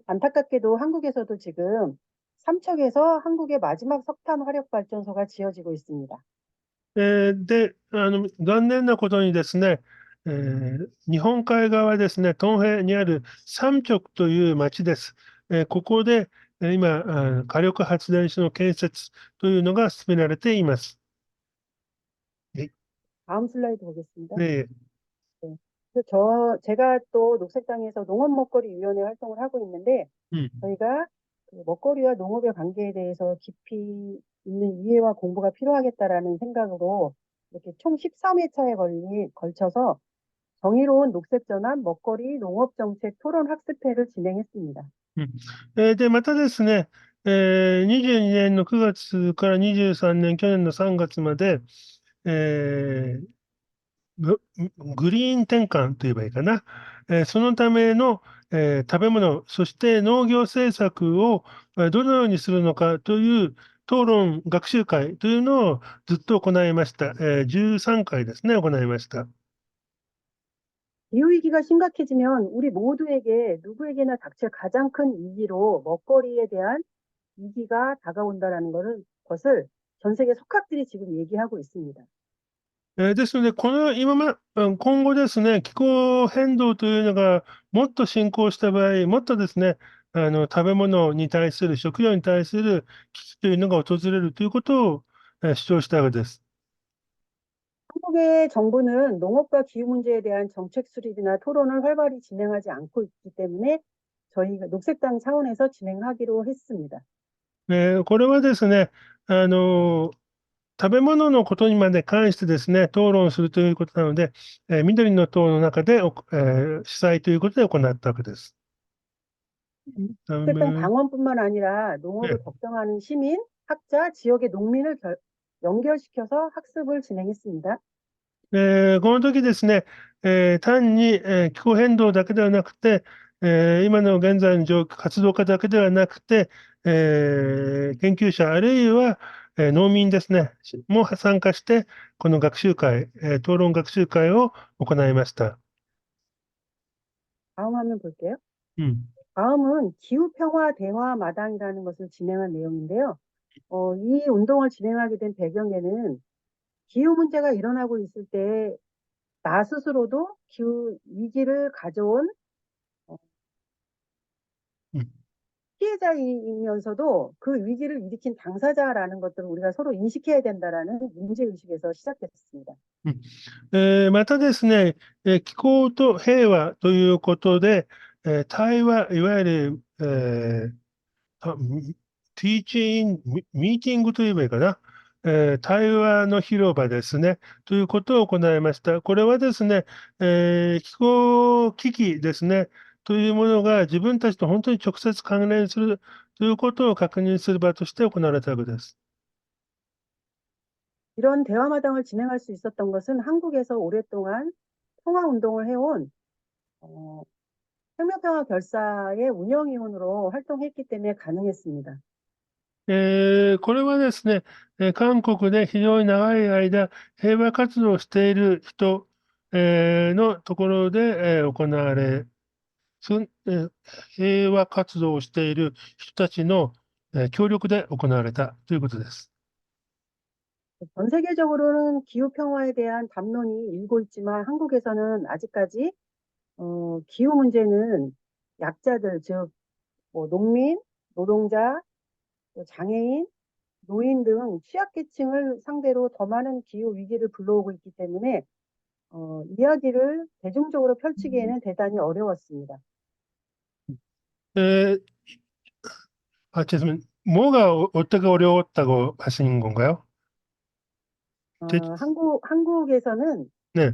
안타깝게도 한국에서도 지금 삼척에서 한국의 마지막 석탄 화력 발전소가 지어지고 있습니다. で、残念なことにですね、日本海側ですね、東平にある三直という町です。ここで、今、火力発電所の建設というのが進められています。 다음 슬라이드 보겠습니다. 네, 네. 제가 또 녹색당에서 농업먹거리위원회 활동을 하고 있는데, 저희가 그 먹거리와 농업의 관계에 대해서 깊이 있는 이해와 공부가 필요하겠다라는 생각으로 이렇게 총 13회차에 걸쳐서 정의로운 녹색 전환 먹거리 농업 정책 토론 학습회를 진행했습니다. で、またですね、22年の9月から23年、去年の3月まで、えーググリーン転換といえばいいかな。そのための、食べ物、そして農業政策をどのようにするのかという討論学習会というのをずっと行いました。13回ですね、行いました。 기후위기가 심각해지면 우리 모두에게 누구에게나 닥칠 가장 큰 위기로 먹거리에 대한 위기가 다가온다라는 것을 전 세계 석학들이 지금 얘기하고 있습니다. ですので、今後ですね、気候変動というのがもっと進行した場合、もっとですね、食べ物に対する、食料に対する危機というのが訪れるということを主張したわけです。 한국의 정부는 농업과 기후 문제에 대한 정책 수립이나 토론을 활발히 진행하지 않고 있기 때문에 저희가 녹색당 차원에서 진행하기로 했습니다. これはですね、食べ物のことにまで関してですね、討論するということなので、緑の党の中で、主催ということで行ったわけです。 녹색당 당원뿐만 아니라 농업을 네. 걱정하는 시민, 학자, 지역의 농민을 연결시켜서 학습을 진행했습니다. この時ですね、単に、気候変動だけではなくて、今の現在の活動家だけではなくて、研究者あるいは、農民ですね、も参加して、この学習会、討論学習会を行いました。 다음 화면 볼게요. うん。 다음은 기후평화 대화 마당이라는 것을 진행한 내용인데요. 이 운동을 진행하게 된 배경에는 기후 문제가 일어나고 있을 때 나 스스로도 기후 위기를 가져온 음. 피해자이면서도 그 위기를 일으킨 당사자라는 것들을 우리가 서로 인식해야 된다라는 문제의식에서 시작됐습니다. またですね、気候と平和ということで、対話、いわゆる、ティーチング、ミーティングといえばいいかな、対話の広場ですね、ということを行いました。これはですね、気候危機ですね、というものが自分たちと本当に直接関連するということを確認する場として行われたわけです。 이런 대화마당을 진행할 수 있었던 것은 한국에서 오랫동안 평화운동을 해온 혁명평화 결사의 운영위원으로 활동했기 때문에 가능했습니다. これはですね、韓国で非常に長い間平和活動をしている人、のところで、行われ、平和活動をしている人たちの、協力で行われたということです。 전 세계적으로는 기후평화에 대한 담론이 일고 있지만 한국에서는 아직까지 기후 문제는 약자들, 즉 뭐 농민, 노동자, 또 장애인, 노인 등 취약계층을 상대로 더 많은 기후 위기를 불러오고 있기 때문에 이야기를 대중적으로 펼치기에는 대단히 어려웠습니다. えー 죄송합니다. 뭐가 어떻게 어려웠다고 하시는 건가요? 한국에서는 네.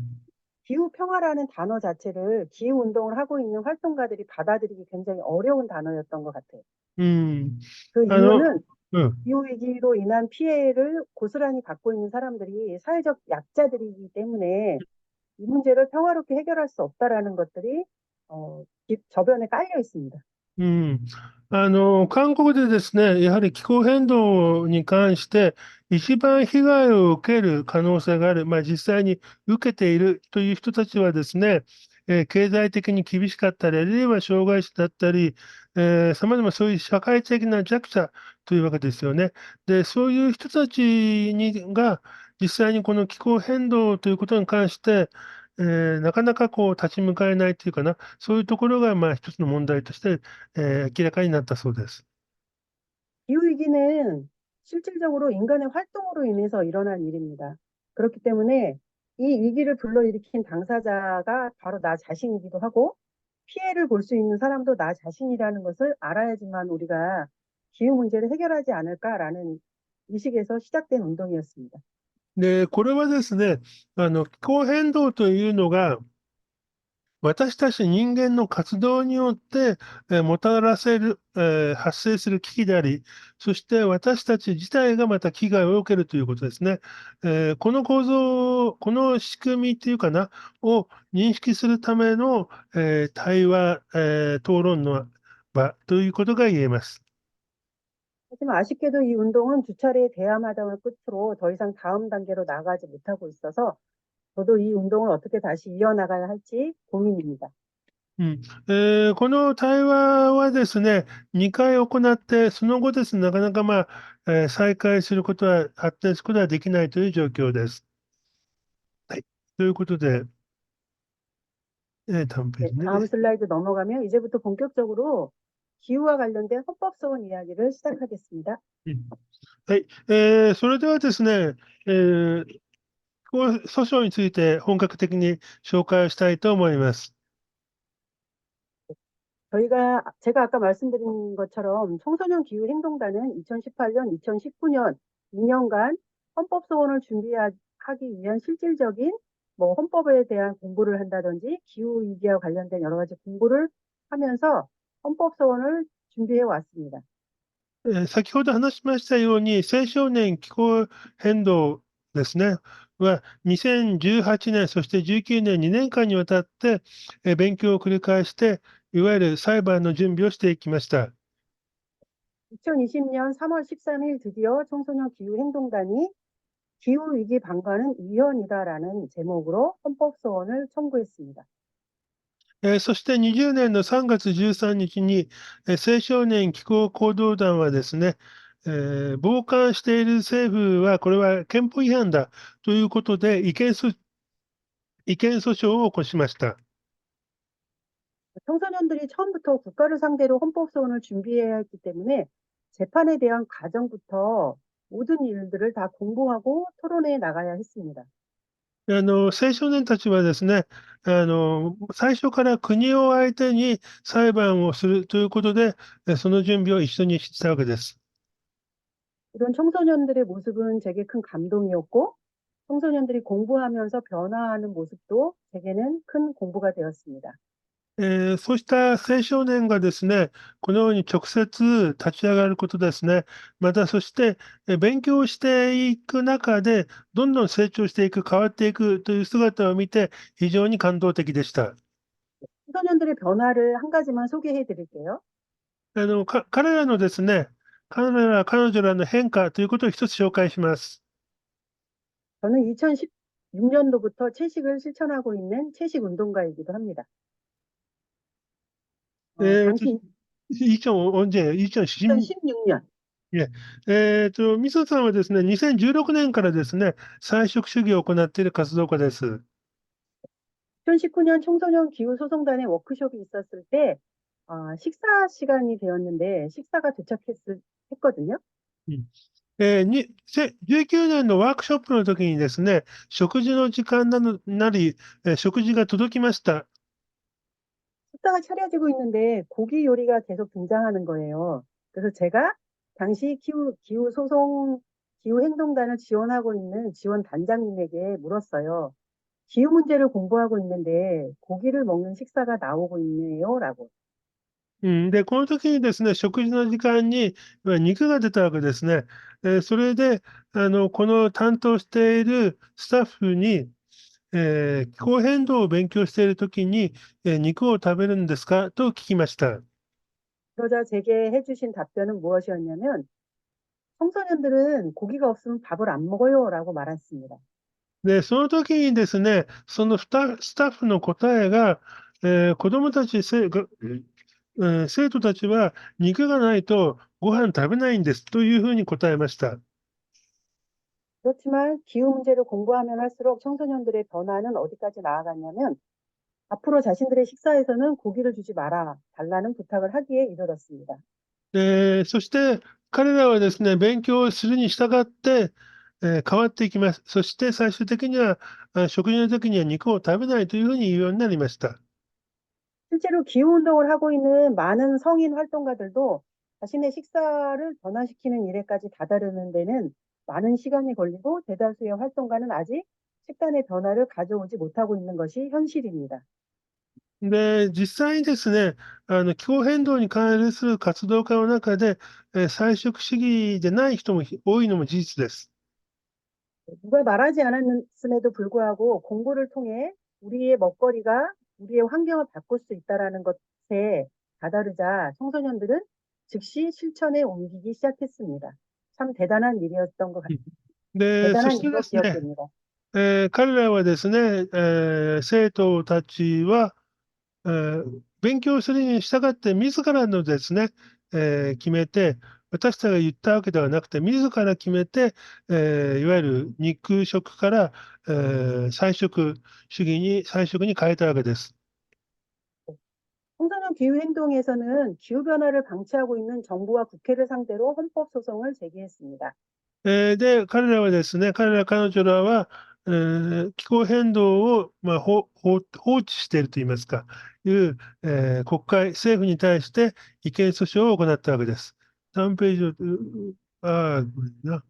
기후 평화라는 단어 자체를 기후 운동을 하고 있는 활동가들이 받아들이기 굉장히 어려운 단어였던 것 같아요. うん。 그 あの、 이유는 うん。 기후위기로 인한 피해를 고스란히 갖고 있는 사람들이 사회적 약자들이기 때문에 이 문제를 평화롭게 해결할 수 없다라는 것들이 저변에 깔려 있습니다. うん。韓国でですね、やはり気候変動に関して、一番被害を受ける可能性がある、実際に受けているという人たちはですね、経済的に厳しかったり、あるいは障害者だったり、様々そういう社会的な弱者というわけですよね。で、そういう人たちが、実際にこの気候変動ということに関して、なかなか立ち向かえないというかな、そういうところが一つの問題として、明らかになったそうです。 기후위기는 실질적으로 인간의 활동으로 인해서 일어난 일입니다. 그렇기 때문에 이 위기를 불러일으킨 당사자가 바로 나 자신이기도 하고 피해를 볼 수 있는 사람도 나 자신이라는 것을 알아야지만 우리가 기후 문제를 해결하지 않을까라는 의식에서 시작된 운동이었습니다. で、これはですね、気候変動というのが、私たち人間の活動によって、もたらせる、発生する危機であり、そして私たち自体がまた危害を受けるということですね。この構造、この仕組みっていうかな、を認識するための、対話、討論の場ということが言えます。 하지만 아쉽게도 이 운동은 두 차례의 대화마당을 끝으로 더 이상 다음 단계로 나가지 못하고 있어서 저도 이 운동을 어떻게 다시 이어나가야 할지 고민입니다. うん。この対話はですね、2回行って、その後ですね、なかなか再開することは、発展することはできないという状況です。はい。ということで、短編 네, ね。 다음 슬라이드 넘어가면 이제부터 본격적으로 기후와 관련된 헌법소원 이야기를 시작하겠습니다. うん。はい。それではですね、この訴訟について本格的に紹介をしたいと思います。 제가 아까 말씀드린 것처럼 청소년 기후 행동단은 2018년, 2019년 2년간 헌법소원을 준비하기 위한 실질적인 헌법에 대한 공부를 한다든지 기후 위기와 관련된 여러 가지 공부를 하면서 헌법소원을 준비해 왔습니다. 先ほど話しましたように、青少年気候変動ですね、は2018年、そして19年、2年間にわたって、勉強を繰り返して、いわゆる裁判の準備をしていきました。 2020년 3월 13일 드디어 청소년 기후 행동단이 기후 위기 방관은 위헌이다라는 제목으로 헌법소원을 청구했습니다. そして20年の3月13日に、青少年気候行動団はですね、傍観している政府は、これは憲法違反だということで、違憲訴訟を起こしました。 청소년들이 처음부터 국가를 상대로 헌법소원을 준비해야 했기 때문에 재판에 대한 과정부터 모든 일들을 다 공부하고 토론해 나가야 했습니다. 青少年たちはですね、最初から国を相手に裁判をするということで、その準備を一緒にしたわけです。 이런 청소년들의 모습은 제게 큰 감동이었고 청소년들이 공부하면서 변화하는 모습도 제게는 큰 공부가 되었습니다. そうした青少年がですね、このように直接立ち上がることですね、またそして、勉強していく中で、どんどん成長していく、変わっていくという姿を見て、非常に感動的でした。 청소년들의 변화를 한 가지만 소개해 드릴게요. 彼らのですね、彼女らの変化ということを一つ紹介します。 저는 2016년도부터 채식을 실천하고 있는 채식 운동가이기도 합니다. 당시 2016년 みそさんはですね、2016年からですね、菜食主義を行っている活動家です。 2019년 청소년 기후 소송단의 워크숍이 있었을 때 식사 시간이 되었는데 식사가 했거든요. うん19年のワークショップの時にですね、食事の時間なり、食事が届きました。 식사가 차려지고 있는데 고기 요리가 계속 등장하는 거예요. 그래서 제가 당시 기후행동단을 지원하고 있는 지원 단장님에게 물었어요. 기후 문제를 공부하고 있는데 고기를 먹는 식사가 나오고 있네요. 라고. で、この時にですね、食事の時間に肉が出たわけですね。それで、この担当しているスタッフに、気候変動を勉強している時に、肉を食べるんですかと聞きました。 그러자 제게 해주신 답변은 무엇이었냐면 청소년들은 고기가 없으면 밥을 안 먹어요. 라고 말했습니다. で、その時にですね、そのスタッフの答えが、子供たち、生徒たちは肉がないとご飯食べないんですというふうに答えました。 그렇지만 기후 문제를 공부하면 할수록 청소년들의 변화는 어디까지 나아갔냐면 앞으로 자신들의 식사에서는 고기를 주지 달라는 부탁을 하기에 이르렀습니다. そして彼らはですね、勉強をするに従って、変わっていきます。そして最終的には、食事の時には肉を食べないというふうに言うようになりました。 실제로 기후 운동을 하고 있는 많은 성인 활동가들도 자신의 식사를 변화시키는 일에까지 다다르는 데는 많은 시간이 걸리고 대다수의 활동가는 아직 식단의 변화를 가져오지 못하고 있는 것이 현실입니다. で、実際にですね、気候変動に関する活動家の中で、菜食主義でない人も多いのも事実です。 누가 말하지 않았음에도 불구하고 공부를 통해 우리의 먹거리가 우리의 환경을 바꿀 수 있다라는 것에 다다르자 청소년들은 즉시 실천에 옮기기 시작했습니다. 참 대단한 일이었던 것 같습니다. で、そ 대단한 して 일로 ですね、 기억됩니다. 彼らはですね、生徒たちは、勉強するに従って自らのですね、決めて、私たちが言ったわけではなくて、自ら決めて、いわゆる肉食から、菜食に変えたわけです。 청소년 기후행동에서는 기후변화를 방치하고 있는 정부와 국회를 상대로 헌법소송을 제기했습니다. で、彼女らは、気候変動を、放置しているといいますか、国会、政府に対して違憲訴訟を行ったわけです。3ページを、これな。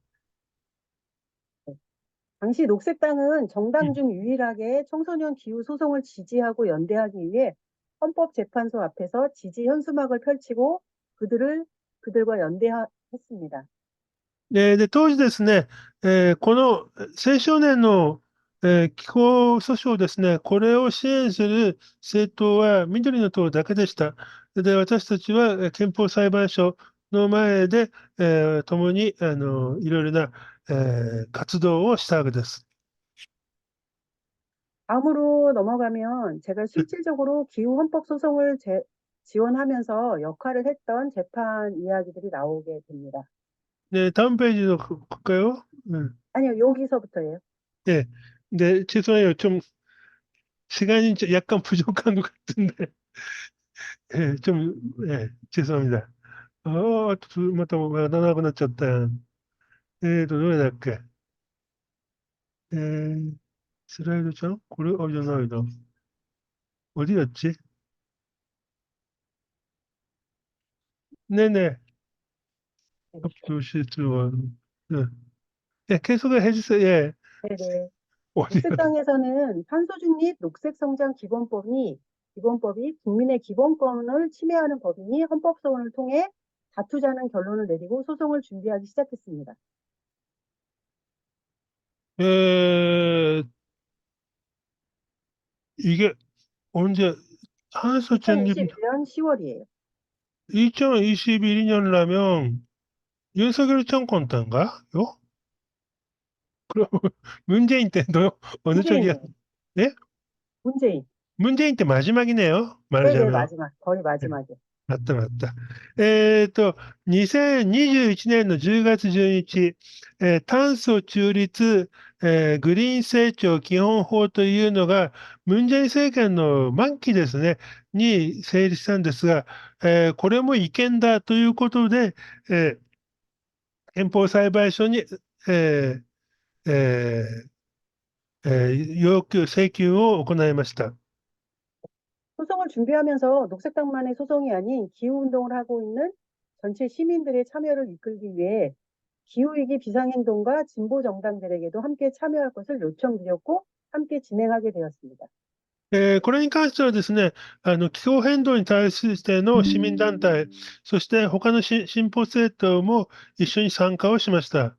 당시 녹색당은 정당 중 유일하게 청소년 기후 소송을 지지하고 연대하기 위해 헌법재판소 앞에서 지지 현수막을 펼치고 그들과 연대했습니다. で、当時ですね、この青少年の、気候訴訟ですね、これを支援する政党は緑の党だけでした。で、私たちは憲法裁判所の前で、共にいろいろな、活動をしたわけです。 다음으로 넘어가면 제가 실질적으로 기후 헌법 소송을 지원하면서 역할을 했던 재판 이야기들이 나오게 됩니다. 네, 다음 페이지로 갈까요? 아니요, 여기서부터예요. 네. 네, 죄송해요. 좀 시간이 약간 부족한 것 같은데. 죄송합니다. また長くなっちゃった。どれだっけスライドちゃんこれ、じゃないな。어디였지? 네네. 교실원. 계속해 주세요. 예. 네네. 어디야? 녹색당에서는 탄소중립 녹색성장 기본법이 국민의 기본권을 침해하는 법이니 헌법소원을 통해 다투자는 결론을 내리고 소송을 준비하기 시작했습니다. 이게 언제 탄소 중립 2021년 10월이에요. 2021년이라면 윤석열 정권 때인가요? 그럼 문재인 때도 어느 쪽이야? 문재인이에요. 예? 문재인. 문재인 때 마지막이네요. 네네, 말하자면. 마지막. 거의 네, 마지막에. 맞다, 맞다. 2021年の10月11日、炭素中立グリーン成長基本法というのが、ムン・ジェイン政権の末期ですね、に成立したんですが、これも違憲だということで、憲法裁判所に、えーえ請求を行いました。 소송을 준비하면서 녹색당만의 소송이 아닌 기후운동을 하고 있는 전체 시민들의 참여를 이끌기 위해 기후위기 비상행동가 진보 정당들에게도 함께 참여할 것을 요청드렸고 함께 진행하게 되었습니다. これに関してはですね、気候変動に対しての市民団体、そして他の進歩政党も一緒に参加をしました。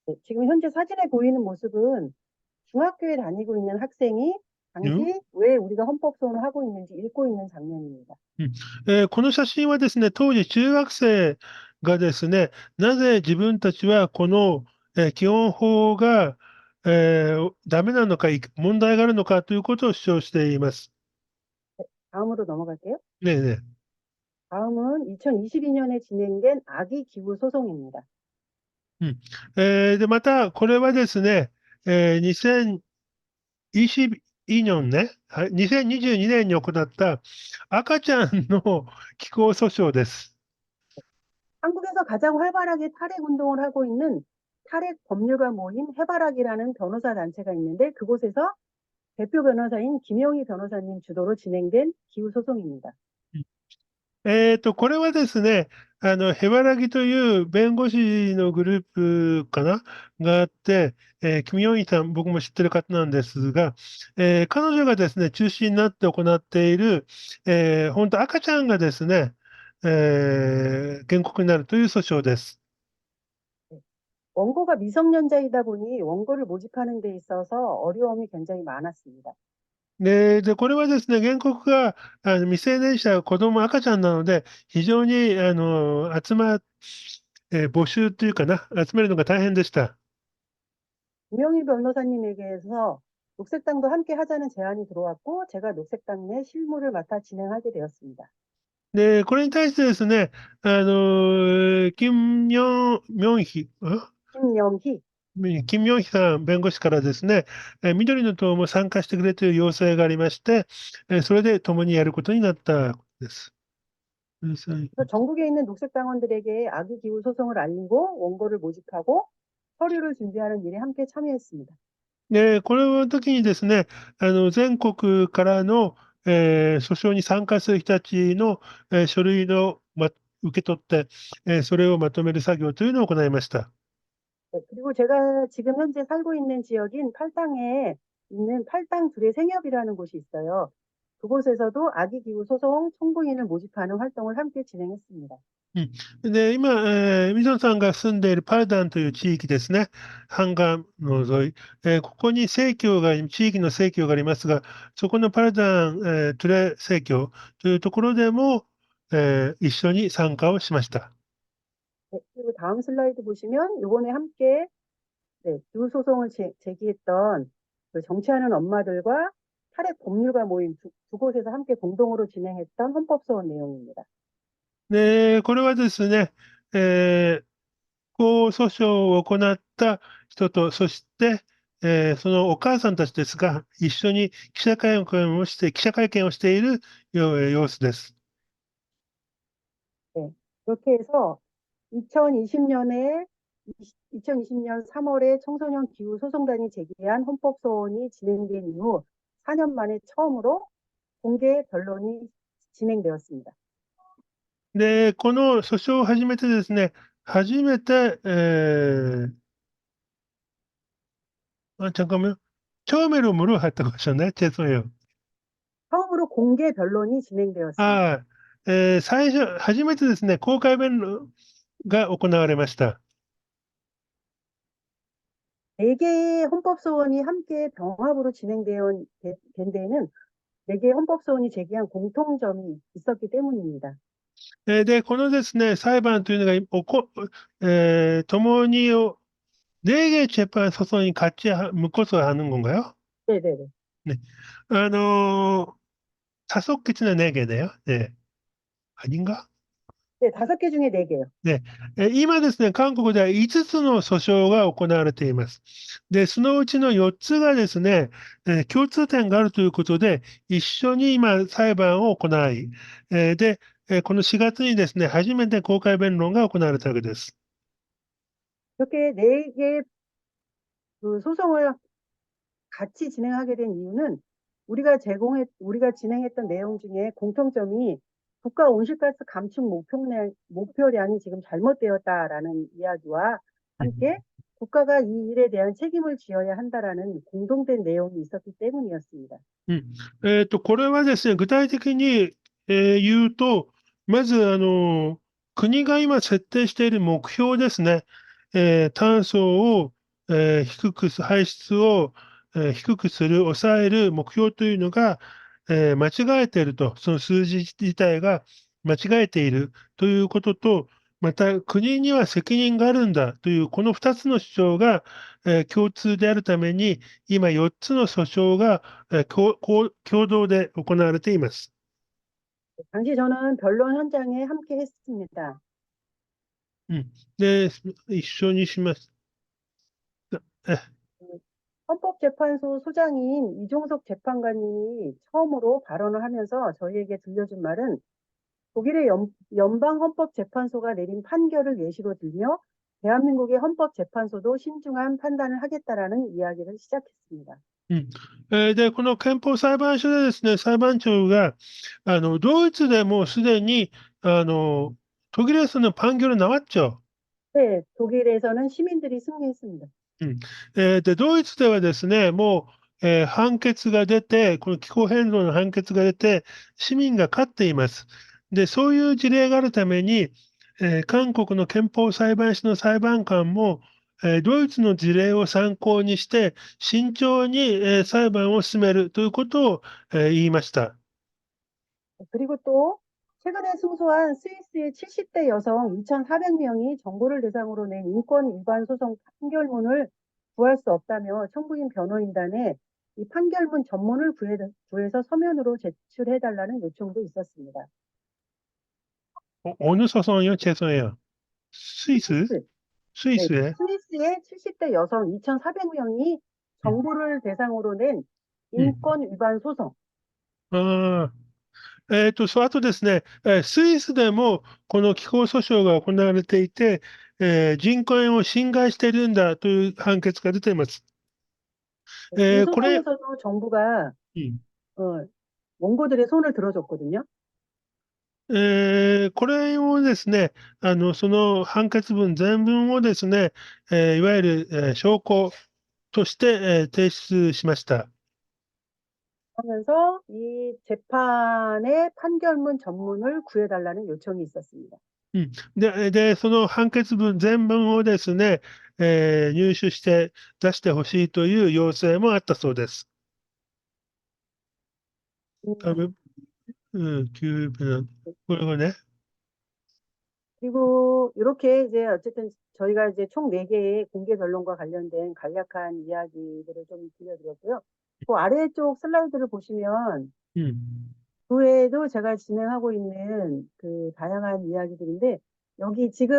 네, 지금 현재 사진에 보이는 모습은 중학교에 다니고 있는 학생이 うん 당시 왜 우리가 헌법소원을 하고 있는지 읽고 있는 장면입니다. この写真はですね、当時中学生がですね、なぜ自分たちはこの、基本法が、ダメなのか、問題があるのかということを主張しています。 다음으로 넘어갈게요. ねえねえ 다음은 2022년에 진행된 아기 기후 소송입니다. で、また、これはですね、2022年ね、2022年に行った赤ちゃんの気候訴訟です。 한국에서 가장 활발하게 탈핵 운동을 하고 있는 탈핵 법률가 모임 해바라기라는 변호사 단체가 있는데 그곳에서 대표 변호사인 김영희 변호사님 주도로 진행된 기후 소송입니다. これはですね、ヘバラギという弁護士のグループかながあって、キム・ヨンイさん、僕も知ってる方なんですが、彼女がですね、中心になって行っている、本当赤ちゃんがですね、原告になるという訴訟です。 원고가 미성년자이다 보니 원고를 모집하는 데 있어서 어려움이 굉장히 많았습니다. これはですね、原告が未成年者、子供、赤ちゃんなので、非常に募集というかな、集めるのが大変でした。 김영희 변호사님에게서 녹색당도 함께 하자는 제안이 들어왔고 제가 녹색당 내 실무를 맡아 진행하게 되었습니다. これに対してですね、キム・ヨンミョンヒ、김영희 キム・ヨンヒさん弁護士からですね、緑の党も参加してくれという要請がありまして、それで共にやることになったことです。 그래서 전국에 있는 녹색당원들에게 아기 기후 소송을 알리고 원고를 모집하고 서류를 준비하는 일에 함께 참여했습니다. この時にですね、全国からの、訴訟に参加する人たちの、書類の、受け取って、それをまとめる作業というのを行いました。 네, 그리고 제가 지금 현재 살고 있는 지역인 팔당에 있는 팔당 둘의 생협이라는 곳이 있어요. 그곳에서도 아기 기후 소송 청구인을 모집하는 활동을 함께 진행했습니다. で、今、みぞさんが住んでいるパルダンという地域ですね。ハンガンの沿い。ここに地域の正教がありますが、そこのパルダン、トゥレ正教というところでも、一緒に参加をしました。 네, 그리고 다음 슬라이드 보시면 이번에 함께 네, 기후 소송을 제기했던 그 정치하는 엄마들과 탈핵 법률가 모임 두 곳에서 함께 공동으로 진행했던 헌법소원 내용입니다. で、これはですね、公訴訟を行った人と、そして、そのお母さんたちですが、一緒に記者会見をしている様子です。 네, 그렇게 해서 2020년에 2020년 3월에 청소년 기후 소송단이 제기한 헌법소원이 진행된 이후 4년 만에 처음으로 공개 변론이 진행되었습니다. で、この訴訟を始めてですね、初めて、잠깐만요. 처음으로 했던 거잖아요. 죄송해요. 처음으로 공개 변론이 진행되었습니다. 初めてですね、公開弁論が行われました。 4개의 헌법소원이 함께 병합으로 진행된 데에는 4개의 헌법소원이 제기한 공통점이 있었기 때문입니다. で、このですね、裁判というのが共に네 개 재판 소송이 같이 묶어서 하는 건가요? 네네네. 네. 다섯 개나 네 개네요. 네. 아닌가? 네, 5개 중에 4개요. 今ですね、韓国では5つの訴訟が行われています。で、そのうちの4つがですね、共通点があるということで、一緒に今裁判を行い、で、この4月にですね、初めて公開弁論が行われたわけです。 이렇게 4개의 그 소송을 같이 진행하게 된 이유는 우리가 진행했던 내용 중에 공통점이 국가 온실가스 감축 목표량이 지금 잘못되었다라는 이야기와 함께 국가가 이 일에 대한 책임을 지어야 한다라는 공동된 내용이 있었기 때문이었습니다. これはですね、具体的に、言うと、まず、国が今設定している目標ですね。炭素を、排出を、低くする、抑える目標というのが、間違えていると、その数字自体が間違えているということと、また国には責任があるんだという、この2つの主張が、共通であるために、今4つの訴訟が、共同で行われています。 당시 저는 변론 현장에 함께 했습니다. で、一緒にします。え 헌법재판소 소장인 이종석 재판관이 처음으로 발언을 하면서 저희에게 들려준 말은 독일의 연방헌법재판소가 내린 판결을 예시로 들며 대한민국의 헌법재판소도 신중한 판단을 하겠다라는 이야기를 시작했습니다. で、この憲法裁判所でですね、裁判長が、ドイツでもうすでに、독일에서는 판결이 나왔죠. 네, 독일에서는 시민들이 승리했습니다. で、ドイツではですね、もう、判決が出て、この気候変動の判決が出て、市民が勝っています。で、そういう事例があるために、韓国の憲法裁判所の裁判官も、ドイツの事例を参考にして、慎重に、裁判を進めるということを、言いました。 그리고 또 최근에 승소한 스위스의 70대 여성 2,400명이 정부를 대상으로 낸 인권 위반 소송 판결문을 구할 수 없다며 청구인 변호인단에 이 판결문 전문을 구해서 서면으로 제출해달라는 요청도 있었습니다. 어느 소송이요? 죄송해요. 스위스? 스위스, 네, 스위스에? 스위스의 70대 여성 2,400명이 정부를 대상으로 낸 음. 인권 위반 소송. ああとですね、スイスでもこの気候訴訟が行われていて、人権を侵害しているんだという判決が出ています。 이 これ、 소송에서도 정부가 うん 원고들의 손을 들어줬거든요. これをですね、その判決文全文をですね、いわゆる、証拠として、提出しました。 하면서 이 재판의 판결문 전문을 구해달라는 요청이 있었습니다. で、その判決文全文をですね、入手して出してほしいという要請もあったそうです。 음, 그리고 네. 그리고 이렇게 이제 어쨌든 저희가 이제 총 4개의 공개 변론과 관련된 간략한 이야기들을 좀 들려드렸고요. 그 아래쪽 슬라이드를 보시면 음, 그 외에도 제가 진행하고 있는 그 다양한 이야기들인데 여기 지금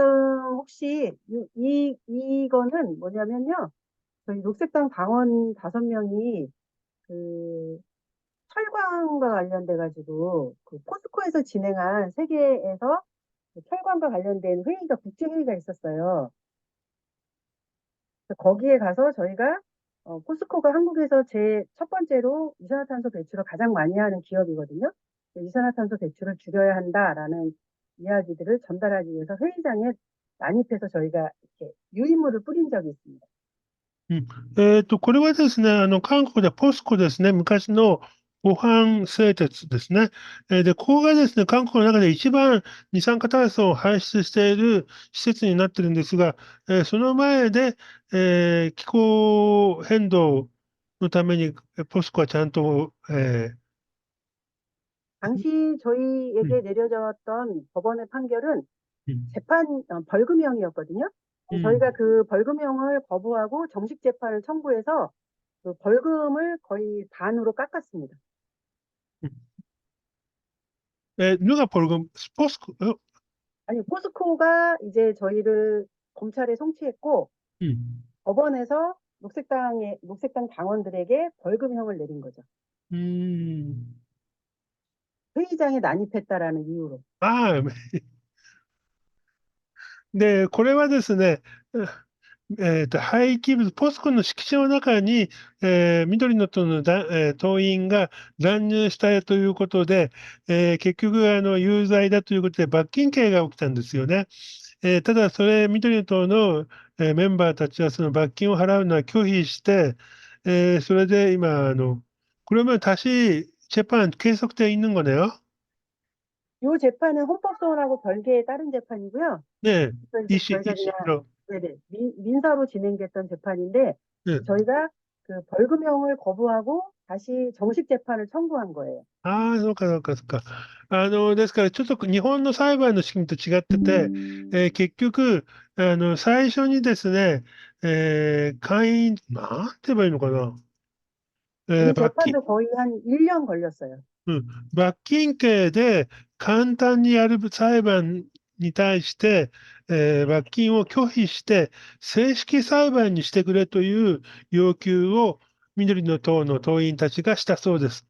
혹시 이거는 뭐냐면요. 저희 녹색당 당원 5명이 그 철강과 관련돼 가지고 그 포스코에서 진행한 세계에서 그 철강과 관련된 회의가 국제 회의가 있었어요. 그래서 거기에 가서 저희가 포스코가 한국에서 제 첫 번째로 이산화탄소 배출을 가장 많이 하는 기업이거든요. 이산화탄소 배출을 줄여야 한다라는 이야기들을 전달하기 위해서 회의장에 난입해서 저희가 이렇게 유인물을 뿌린 적이 있습니다. これはですね、韓国ではポスコですね、昔の湖畔製鉄ですね。で、ここがですね、韓国の中で一番二酸化炭素を排出している施設になっているんですが、その前で、気候変動のためにポスコはちゃんと、당시 저희에게 음, 내려졌던 법원의 판결은 음, 벌금형이었거든요. 음. 저희가 그 벌금형을 거부하고 정식 재판을 청구해서 그 벌금을 거의 반으로 깎았습니다. 누가 벌금, 포스코, 아니, 포스코가 이제 저희를 검찰에 송치했고, うん。 법원에서 녹색당 당원들에게 벌금형을 내린 거죠. うーん。 회의장에 난입했다라는 이유로. ああ、で、これはですね、廃棄物、ポスコの敷地の中に、緑の党の党員が乱入したということで、結局、有罪だということで、罰金刑が起きたんですよね。ただ、それ、緑の党の、メンバーたちは、その罰金を払うのは拒否して、それで今、그러면 다시 재판 계속돼 있는 거네요? 이 재판은 헌법소원하고 별개의 다른 재판이고요. 네, 그래서 이제 이시, 저희가 그냥 이시로. 네네, 민사로 진행됐던 재판인데 네. 저희가 그 벌금형을 거부하고 다시 정식 재판을 청구한 거예요. ああ、そうかそうかそうか。ですから、ちょっと日本の裁判の仕組みと違ってて、結局、最初にですね、会員、なんて言えばいいのかな、이 罰金、 재판도 거의 한 1년 걸렸어요. うん、罰金刑で簡単にやる裁判に対して、罰金を拒否して、正式裁判にしてくれという要求を緑の党の党員たちがしたそうです。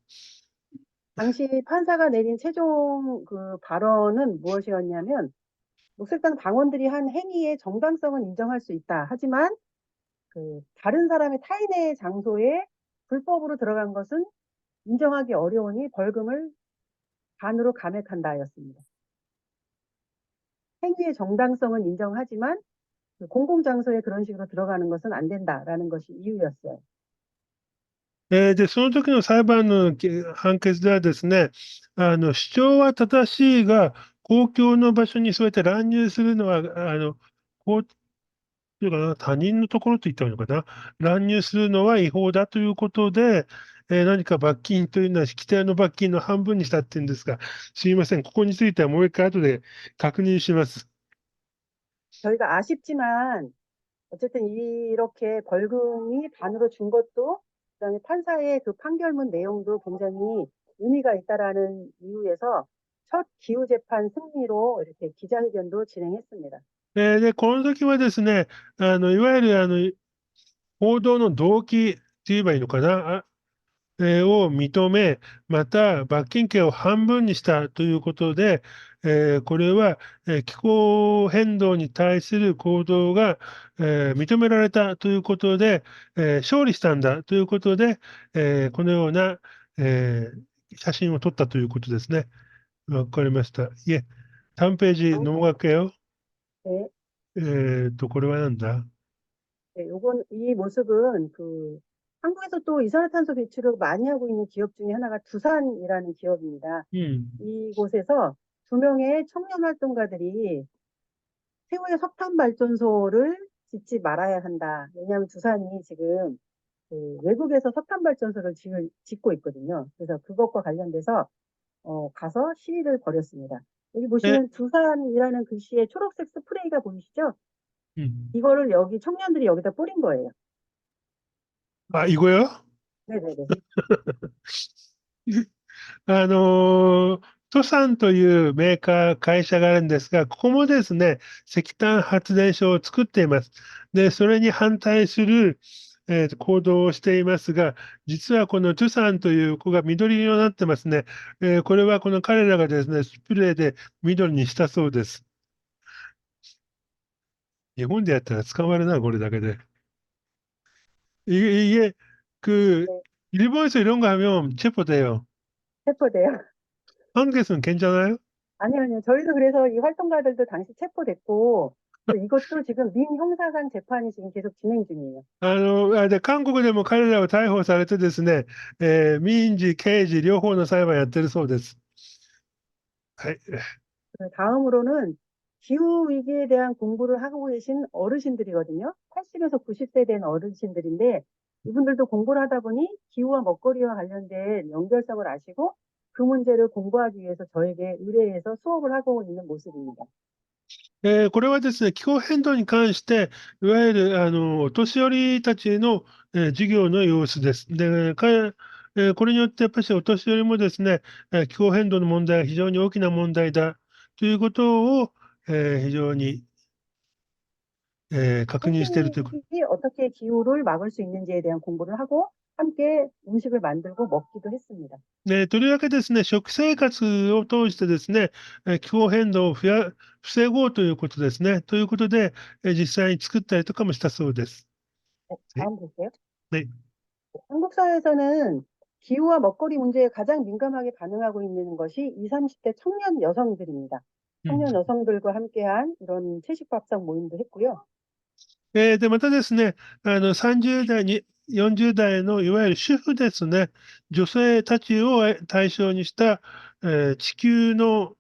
당시 판사가 내린 최종 그 발언은 무엇이었냐면 녹색당 당원들이 한 행위의 정당성은 인정할 수 있다. 하지만 그 다른 사람의 타인의 장소에 불법으로 들어간 것은 인정하기 어려우니 벌금을 반으로 감액한다였습니다. 행위의 정당성은 인정하지만 그 공공장소에 그런 식으로 들어가는 것은 안 된다라는 것이 이유였어요. で、その時の裁判の判決ではですね、主張は正しいが、公共の場所にそうやって乱入するのは、こうっていうかな、他人のところと言ったらいいのかな、乱入するのは違法だということで、何か罰金というのは、規定の罰金の半分にしたっていうんですが、すいません、ここについてはもう一回後で確認します。 저희가 아쉽지만 어쨌든 이렇게 벌금이 반으로 준 것도 그다음에 판사의 그 판결문 내용도 굉장히 의미가 있다라는 이유에서 첫 기후재판 승리로 이렇게 기자회견도 진행했습니다. で、この時はですね、いわゆる報道の動機と言えばいいのかな、を認め、また罰金刑を半分にしたということで、これは、気候変動に対する行動が、認められたということで、勝利したんだということで、このような、写真を撮ったということですね。わかりました。いえ、3ページ 넘어갈게요. 네, これはなんだ 네, 이 모습은 한국에서 또 이산화탄소 배출을 많이 하고 있는 기업 중에 하나가 두산이라는 기업입니다. うん。 이곳에서 두 명의 청년 활동가들이 세우의 석탄 발전소를 짓지 말아야 한다. 왜냐하면 두산이 지금 외국에서 석탄 발전소를 짓고 있거든요. 그래서 그것과 관련돼서 가서 시위를 벌였습니다. 여기 え、 보시면 두산이라는 글씨에 초록색 스프레이가 보이시죠? うん。 이거를 청년들이 여기다 뿌린 거예요. あ、이거요? 네네네. トサンというメーカー、会社があるんですが、ここもですね、石炭発電所を作っています。で、それに反対する、行動をしていますが、実はこのトゥサンという子が緑色になってますね。これはこの彼らがですね、スプレーで緑にしたそうです。日本でやったら捕まるな、これだけで. 이게 그 네, 일본에서 이런 거 하면 체포돼요. 체포돼요. 한국에서는 괜찮아요? 아니요, 아니요. 저희도 그래서 이 활동가들도 당시 체포됐고, 또 이것도 지금 민형사상 재판이 지금 계속 진행 중이에요. で、韓国でも彼らは逮捕されてですね、民事、刑事両方の裁判やってるそうです。はい。 다음으로는 기후 위기에 대한 공부를 하고 계신 어르신들이거든요. 80에서 90세 된 어르신들인데 이분들도 공부를 하다 보니 기후와 먹거리와 관련된 연결성을 아시고 그 문제를 공부하기 위해서 저에게 의뢰해서 수업을 하고 있는 모습입니다. これはですね、気候変動に関して、いわゆるお年寄りたちの、授業の様子です。で、これによってやっぱりお年寄りもですね、気候変動の問題は非常に大きな問題だということを、非常に、確認しているということ。 선생님이 어떻게 기후를 막을 수 있는지에 대한 공부를 하고 함께 음식을 만들고 먹기도 했습니다. とりわけですね、食生活を通してですね、気候変動を防ごうということですね。ということで、実際に作ったりとかもしたそうです。 네, はい。 다음 볼게요. はい。 한국 사회에서는 기후와 먹거리 문제에 가장 민감하게 반응하고 있는 것이 20, 30대 청년 여성들입니다. うん。 청년 여성들과 함께한 이런 채식밥상 모임도 했고요. で、またですね、30代に、40代のいわゆる主婦ですね、女性たちを対象にした、地球の、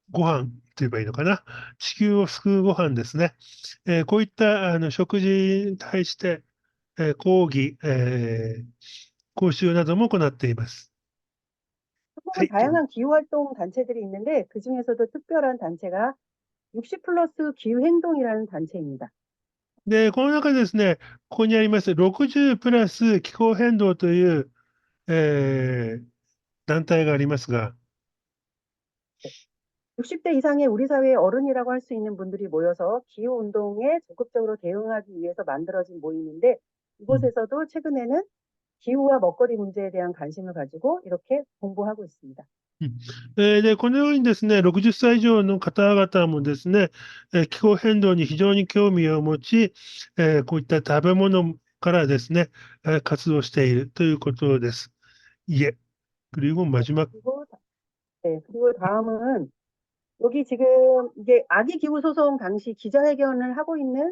ご飯と言えばいいのかな、地球を救うご飯ですね。こういった食事に対して、講義、講習なども行っています。は 한국은 い。다양한 기후활동 단체들이 있는데 그 중에서도 특별한 단체가 60 플러스 기후행동이라는 단체입니다. で、この中でですね、ここにあります60プラス気候変動という、団体がありますが、 60대 이상의 우리 사회의 어른이라고 할 수 있는 분들이 모여서 기후운동에 적극적으로 대응하기 위해서 만들어진 모임인데 うん。 이곳에서도 최근에는 기후와 먹거리 문제에 대한 관심을 가지고 이렇게 공부하고 있습니다. うん。で、このようにですね、60歳以上の方々もですね、気候変動に非常に興味を持ち、こういった食べ物からですね、活動しているということです。예. 그리고 마지막, 그리고, 네, 그리고 다음은 여기 지금 이게 아기 기후 소송 당시 기자회견을 하고 있는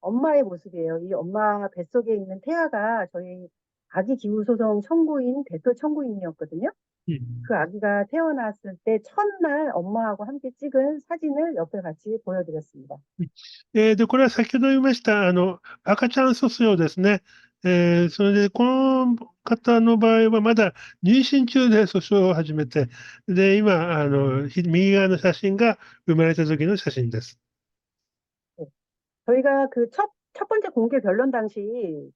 엄마의 모습이에요. 이 엄마 뱃속에 있는 태아가 저희 아기 기후 소송 청구인, 대표 청구인이었거든요. 음. 그 아기가 태어났을 때 첫날 엄마하고 함께 찍은 사진을 옆에 같이 보여드렸습니다. で、これは先ほど言いました、赤ちゃん訴訟ですね。それで、この方の場合はまだ妊娠中で訴訟を始めて、で、今、右側の写真が生まれた時の写真です。 네. 저희가 그 첫 번째 공개 변론 당시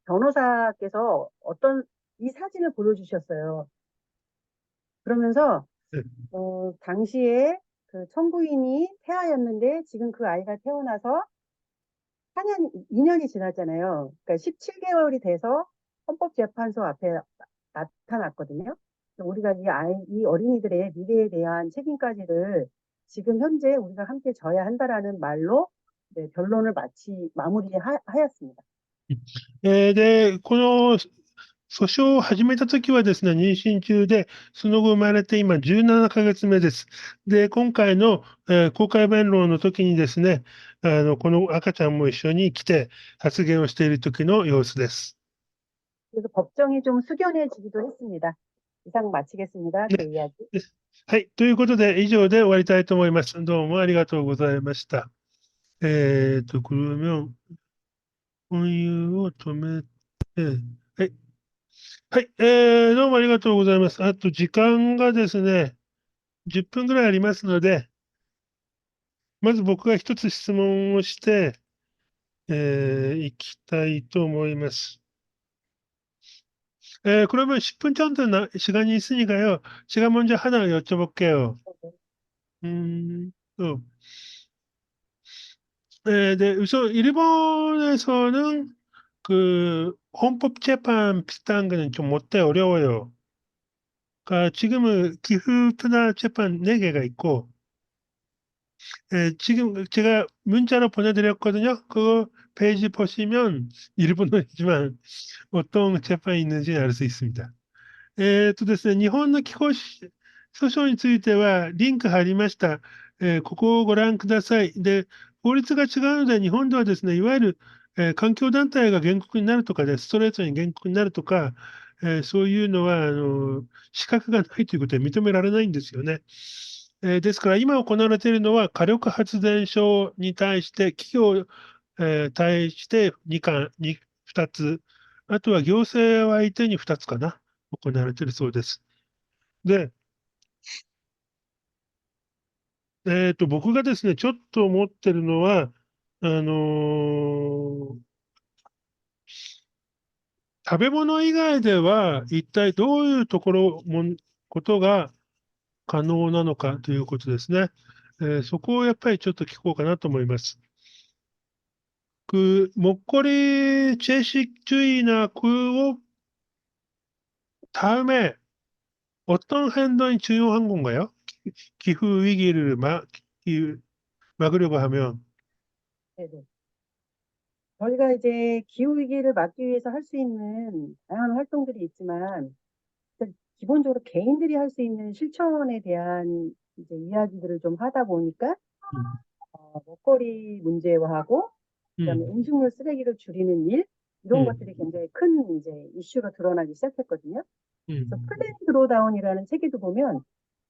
변호사께서 어떤 이 사진을 보여주셨어요. 그러면서 당시에 그 청구인이 태아였는데 지금 그 아이가 태어나서 4년, 2년이 지났잖아요. 그러니까 17개월이 돼서 헌법재판소 앞에 나타났거든요. 우리가 이 어린이들의 미래에 대한 책임까지를 지금 현재 우리가 함께 져야 한다라는 말로 네, 변론을 마무리하였습니다. で、この訴訟を始めたときはですね、妊娠中で、その後生まれて今17ヶ月目です。で、今回の、公開弁論の時にですね、この赤ちゃんも一緒に来て発言をしている時の様子です。 그래서 법정이 좀 숙연해지기도 했습니다. 이상 마치겠습니다. 제 ね、이야기. はい。ということで、以上で終わりたいと思います。どうもありがとうございました。그러면運輸を止めて、はい。はい。どうもありがとうございます。あと、時間がですね、10分ぐらいありますので、まず僕が一つ質問をして、いきたいと思います。그러면 10분 정도 시간이 있으니까요. 제가 먼저 하나 여쭤볼게요. 또, 네, 우선 일본에서는 그 헌법재판 비슷한 거는 좀 못돼 어려워요. 그러니까 지금은 기후투납재판 4개가 있고, 지금 제가 문자로 보내드렸거든요. 그 페이지 보시면 일본어이지만 어떤 재판이 있는지 알 수 있습니다. ですね、日本の訴訟についてはリンク貼りました。ここをご覧ください。で、法律が違うので、日本ではですね、いわゆる、環境団体が原告になるとかで、ストレートに原告になるとか、そういうのは、資格がないということで認められないんですよね。ですから、今行われているのは、火力発電所に対して、企業、対して2つ、あとは行政を相手に2つかな、行われているそうです。で、僕がですね、ちょっと思ってるのは、食べ物以外では、一体どういうことが可能なのかということですね。そこをやっぱりちょっと聞こうかなと思います。그 목걸이 채식주의나 그거 다음에 어떤 행동이 중요한 건가요? 기후 위기를 막으려고 하면. 네네. 저희가 이제 기후위기를 막기 위해서 할 수 있는 다양한 활동들이 있지만, 일단 기본적으로 개인들이 할 수 있는 실천에 대한 이제 이야기들을 좀 하다 보니까, 음, 먹거리 문제화하고, 그다음에 음, 음식물 쓰레기를 줄이는 일, 이런 음, 것들이 굉장히 큰 이제 이슈로 드러나기 시작했거든요. 그래서 음, 플랜 드로다운이라는 책에도 보면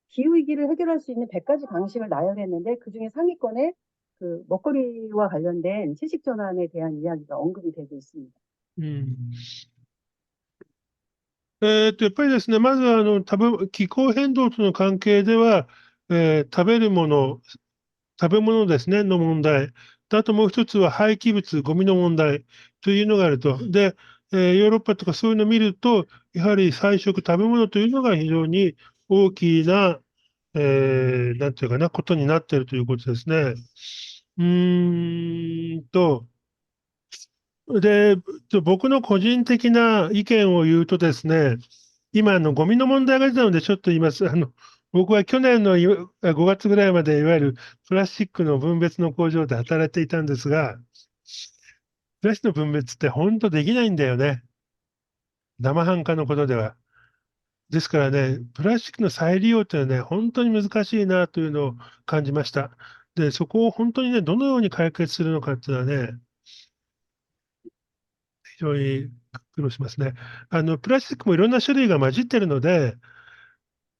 기후위기를 해결할 수 있는 100가지 방식을 나열했는데 그중에 상위권에 그 먹거리와 관련된 채식 전환에 대한 이야기가 언급이 되고 있습니다. うんやっぱりですね、まず気候変動との関係では、食べ物ですね、の問題。あともう一つは廃棄物、ゴミの問題というのがあると。で、ヨーロッパとかそういうのを見ると、やはり菜食、食べ物というのが非常に大きな、なんていうかな、ことになっているということですね。うーんと、で、僕の個人的な意見を言うとですね、今、ゴミの問題が出たのでちょっと言います。僕は去年の5月ぐらいまでいわゆるプラスチックの分別の工場で働いていたんですが、プラスチックの分別って本当できないんだよね。生半可のことでは。ですからね、プラスチックの再利用っていうのはね、本当に難しいなというのを感じました。で、そこを本当にね、どのように解決するのかっていうのはね、非常に苦労しますね。プラスチックもいろんな種類が混じってるので、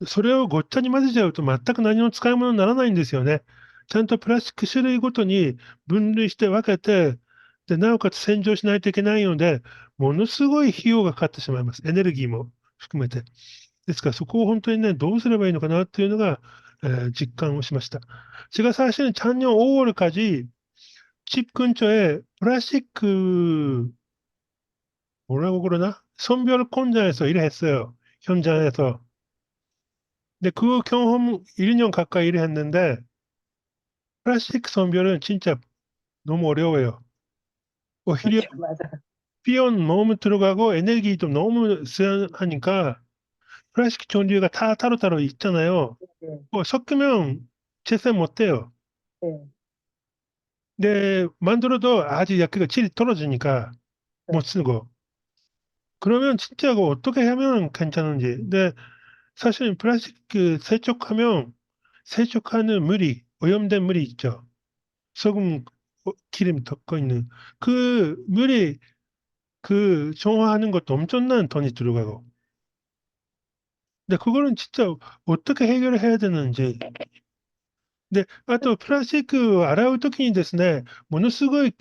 それをごっちゃに混ぜちゃうと全く何も使い物にならないんですよね。ちゃんとプラスチック種類ごとに分類して分けて、で、なおかつ洗浄しないといけないので、ものすごい費用がかかってしまいます。エネルギーも含めて。ですからそこを本当にね、どうすればいいのかなっていうのが、実感をしました。제가 사실은 작년 5월까지 집 근처에 플라스틱 뭐라고 그러나? 선별 공장에서 일했어요. 현장에서. 근데 그 경험 1년 가까이 일했는데 플라스틱 선별은 진짜 너무 어려워요. 오히려 그렇죠, 맞아. 비용 너무 들어가고 에너지도 너무 하니까 플라스틱 종류가 다 따로따로 있잖아요. 네, 섞으면 재생 못 돼요. 네, 근데 만들어도 아주 약간 질이 떨어지니까 못 네. 쓰고. 그러면 진짜 그거 어떻게 하면 괜찮은지. 근데 사실 플라스틱 세척하면 세척하는 물이 오염된 물이 있죠. 소금 기름 덮고 있는 그 물이 정화하는 것도 엄청난 돈이 들어가고. 근데 그거는 진짜 어떻게 해결을 해야 되는지. 근데 아とプラスチックを洗う時にですね、ものすごい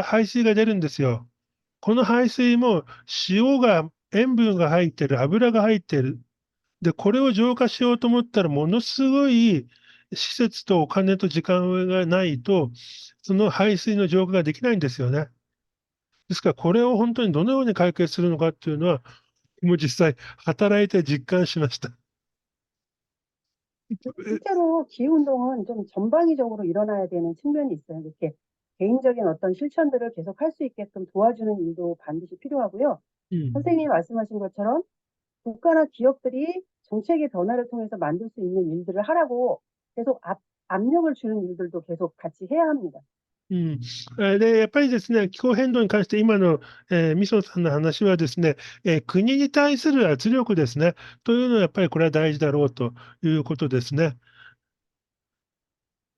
排水が出るんですよ。この排水も塩分が入ってる、油が入ってる。で、これを浄化しようと思ったら、ものすごい施設とお金と時間がないと、その排水の浄化ができないんですよね。ですから、これを本当にどのように解決するのかっていうのは、もう実際働いて実感しました。실제로 기후운동은 좀 전방위적으로 일어나야 되는 측면이 있어요. 이렇게 개인적인 어떤 실천들을 계속 할 수 있게끔 도와주는 일도 반드시 필요하고요. うん。 선생님이 말씀하신 것처럼 국가나 기업들이 정책의 변화를 통해서 만들 수 있는 일들을 하라고 계속 압력을 주는 일들도 계속 같이 해야 합니다. うん。で、やっぱりですね、気候変動に関して今の、みそさんの話はですね、国に対する圧力ですね、というのはやっぱりこれは大事だろうということですね。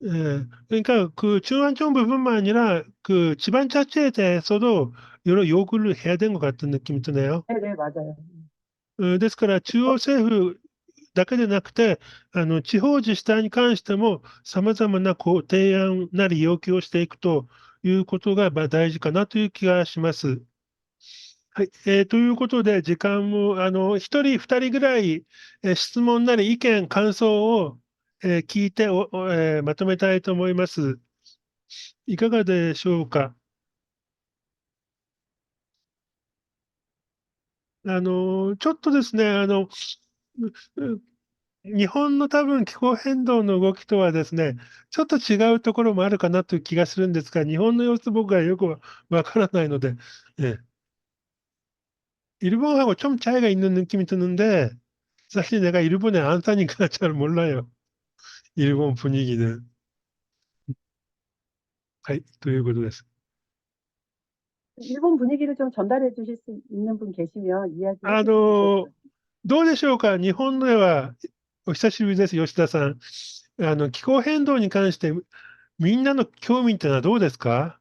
그러니까 중앙 정부뿐만 아니라 지방 자치에 대해서도 여러 요구를 해야 되는 것 같은 느낌이 드네요. 네, 네, 맞아요. ですから中央政府だけでなくて、地方自治体に関しても様々な提案なり要求をしていくということが、大事かなという気がします。はい。ということで、時間も、1人、2人ぐらい、質問なり意見、感想を、聞いてまとめたいと思います。いかがでしょうか。ちょっとですね、日本の多分気候変動の動きとはですね、ちょっと違うところもあるかなという気がするんですが、日本の様子僕はよくわからないので、예. 일본하고 좀 차이가 있는 느낌이 드는데, 사실 내가 일본에 안 사니까 잘 몰라요. 일본 분위기는. はい、ということです。 일본 분위기를 좀 전달해 주실 수 있는 분 계시면 이야기해 あ 주시면 좋을 것 の、 같아요. どうでしょうか、日本では、お久しぶりです、吉田さん。気候変動に関して、みんなの興味ってのはどうですか？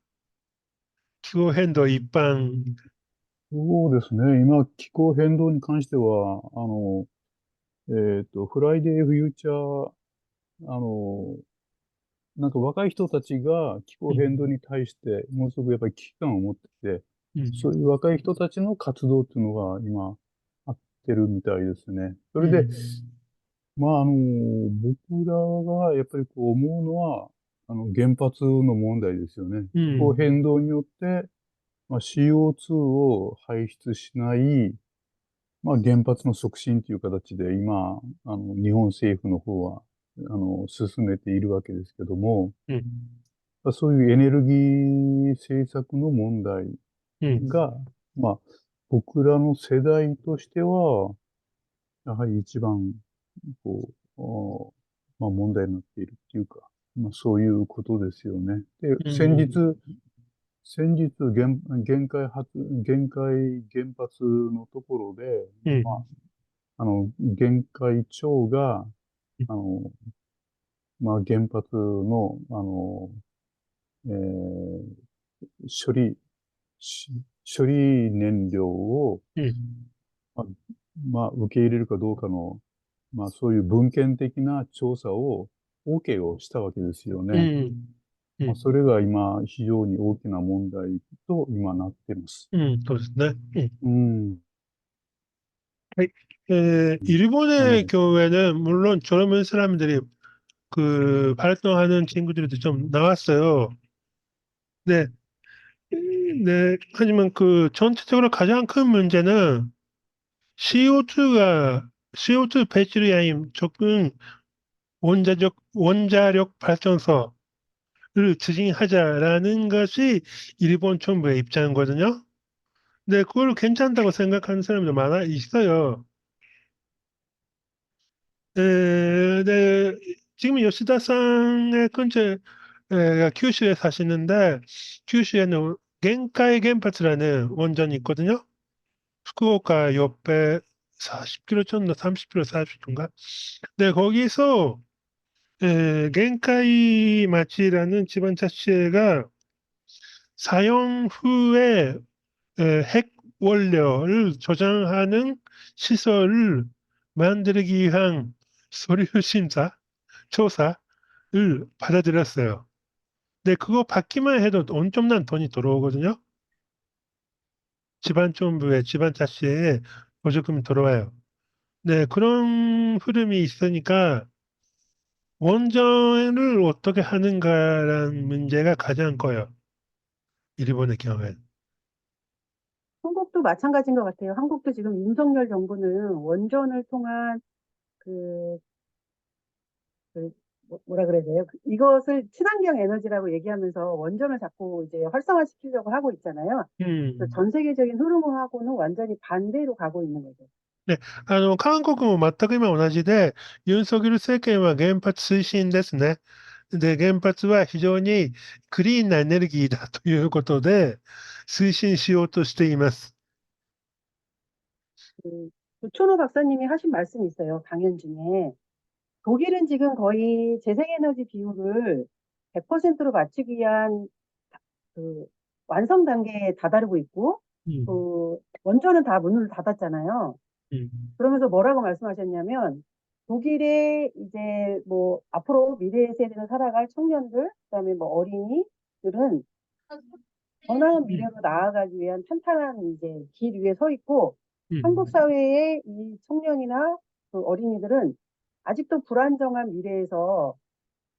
気候変動一般。そうですね。今、気候変動に関しては、フライデーフューチャー、なんか若い人たちが気候変動に対して、ものすごくやっぱり危機感を持ってて、そういう若い人たちの活動っていうのが今、あってるみたいですね。それで、僕らがやっぱりこう思うのは、原発の問題ですよね。気候変動によって、CO2 を排出しない、原発の促進という形で今、日本政府の方は、進めているわけですけども、そういうエネルギー政策の問題が、僕らの世代としては、やはり一番、こう、問題になっているっていうか、そういうことですよね。で、先日限界原発のところで、限界町が、原発の、えー処理、し処理燃料を、受け入れるかどうかの、そういう文献的な調査を、OK をしたわけですよね。それが今、非常に大きな問題と今なっています。そうですね. 음. 일본의 경우에는 물론 젊은 사람들이 그 활동하는 친구들도 좀 나왔어요. 네, 네. 하지만 그 전체적으로 가장 큰 문제는 CO2 배출량이 적은 원자력 발전소를 추진하자라는 것이 일본 정부의 입장이거든요. 네, 그걸 괜찮다고 생각하는 사람도 많아 있어요. 네, 지금 요시다 상의 근처에 규슈에 사시는데 규슈에는 겐카이原発라는 원전이 있거든요. 후쿠오카 옆에 40km 정도, 30km, 40km인가? 네, 거기서 겐카이 마치라는 지방자치회가 사용 후에 핵 원료를 저장하는 시설을 만들기 위한 서류 심사, 조사를 받아들였어요. 근데 그거 받기만 해도 엄청난 돈이 들어오거든요. 지방정부에, 지방자치회에 보조금이 들어와요. 네, 그런 흐름이 있으니까 원전을 어떻게 하는가라는 문제가 가장 커요. 일본의 경우에는. 한국도 마찬가지인 것 같아요. 한국도 지금 윤석열 정부는 원전을 통한 그, 뭐라 그래야 돼요? 이것을 친환경 에너지라고 얘기하면서 원전을 자꾸 이제 활성화시키려고 하고 있잖아요. 그래서 전 세계적인 흐름하고는 완전히 반대로 가고 있는 거죠. 네, 韓国も全く今同じで、ユン・ソギョル政権は原発推進ですね。で、原発は非常にクリーンなエネルギーだということで、推進しようとしています。 조천호 박사님이 하신 말씀이 있어요. 강연 중에. 독일은 지금 거의 재생에너지 비율을 100%로 맞추기 위한 그 완성 단계에 다다르고 있고, 그 원전은 다 문을 닫았잖아요. 그러면서 뭐라고 말씀하셨냐면, 독일의 이제 뭐 앞으로 미래 세대를 살아갈 청년들, 그다음에 뭐 어린이들은 더 나은 미래로 나아가기 위한 탄탄한 이제 길 위에 서 있고, 한국 사회의 이 청년이나 그 어린이들은 아직도 불안정한 미래에서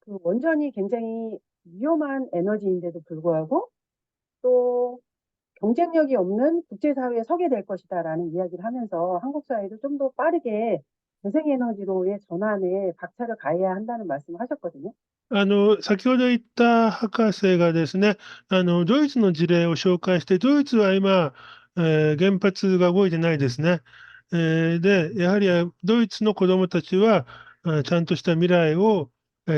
그 원전이 굉장히 위험한 에너지인데도 불구하고 또 경쟁력이 없는 국제사회에 서게 될 것이다라는 이야기를 하면서 한국 사회도 좀 더 빠르게 재생에너지로의 전환에 박차를 가해야 한다는 말씀을 하셨거든요. 先ほど言った博士がですね、ドイツの事例を紹介して、ドイツは今、原発が動いてないですね。で、やはりドイツの子どもたちは、ちゃんとした未来を、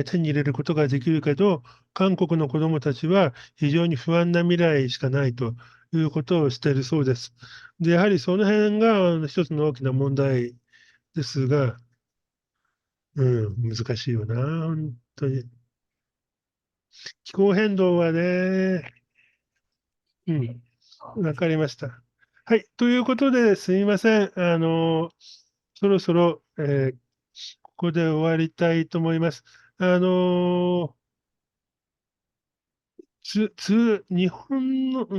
手に入れることができるけど、韓国の子どもたちは非常に不安な未来しかないということをしているそうです。で、やはりその辺が一つの大きな問題ですが、難しいよな、本当に。気候変動はね、わかりました。はい。ということですみません。そろそろ、ここで終わりたいと思います。日本の,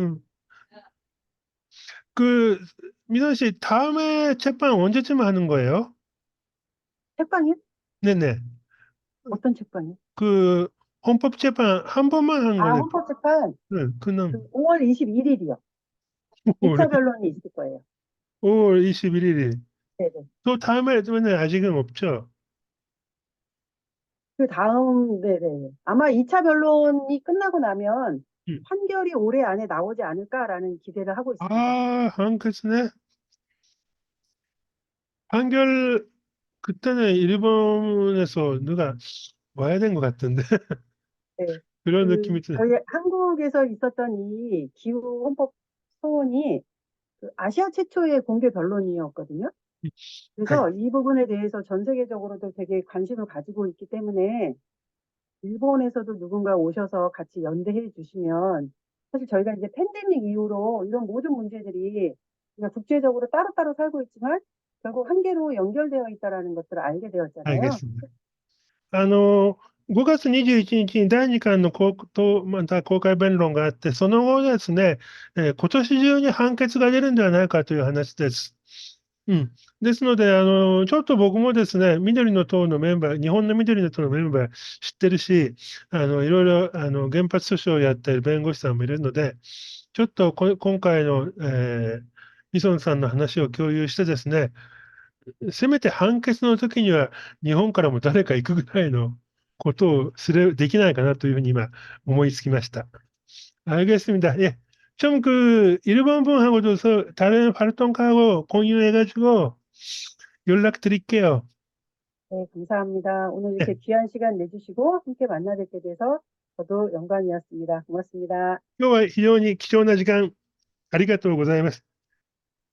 민원 씨, 다음에 책방 언제쯤 하는 거예요? 책방이요? 네네. 어떤 책방이요? 헌법재판 한 번만 한 거예요. 헌법재판 그냥 5월 21일이요. 2차 변론이 있을 거예요. 5월 21일이. 네네. 또 다음에는 아직은 없죠? 그 다음, 네네. 아마 2차 변론이 끝나고 나면 판결이 올해 안에 나오지 않을까라는 기대를 하고 있습니다. 아, 한국네. 판결, 그때는 일본에서 누가 와야 된 것 같은데. 네. 그런 느낌이 드네. 저희 한국에서 있었던 이 기후 헌법 소원이 아시아 최초의 공개 변론이었거든요. 그래서 이 부분에 대해서 전 세계적으로도 되게 관심을 가지고 있기 때문에 일본에서도 누군가 오셔서 같이 연대해 주시면 사실 저희가 이제 팬데믹 이후로 이런 모든 문제들이 그냥 국제적으로 따로따로 살고 있지만 결국 한계로 연결되어 있다라는 것들을 알게 되었잖아요. 알겠습니다. 5月21日に第2巻のまた公開弁論があって、その後ですね、今年中に判決が出るんではないかという話です。ですので、ちょっと僕もですね、緑の党のメンバー、日本の緑の党のメンバー知ってるし、いろいろ原発訴訟をやっている弁護士さんもいるので、ちょっと今回の、イソンさんの話を共有してですね、せめて判決の時には日本からも誰か行くぐらいのことをできないかなというふうに今思いつきました。알겠습니다. 예. 좀 일본 분하고도 다른 활동하고 공유해가지고 연락드릴게요. 네, 감사합니다. 오늘 이렇게 귀한 시간 내주시고 함께 만나 뵙게 돼서 저도 영광이었습니다. 고맙습니다. 今日は非常に貴重な時間ありがとうございます。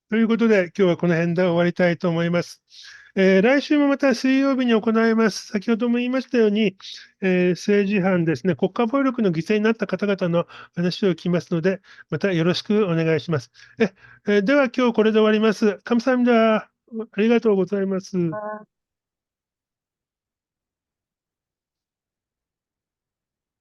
ということで、今日はこの辺で終わりたいと思います。来週もまた水曜日に行います。先ほども言いましたように、政治犯ですね、国家暴力の犠牲になった方々の話を聞きますので、またよろしくお願いします。では今日これで終わります。감사합니다。ありがとうございます。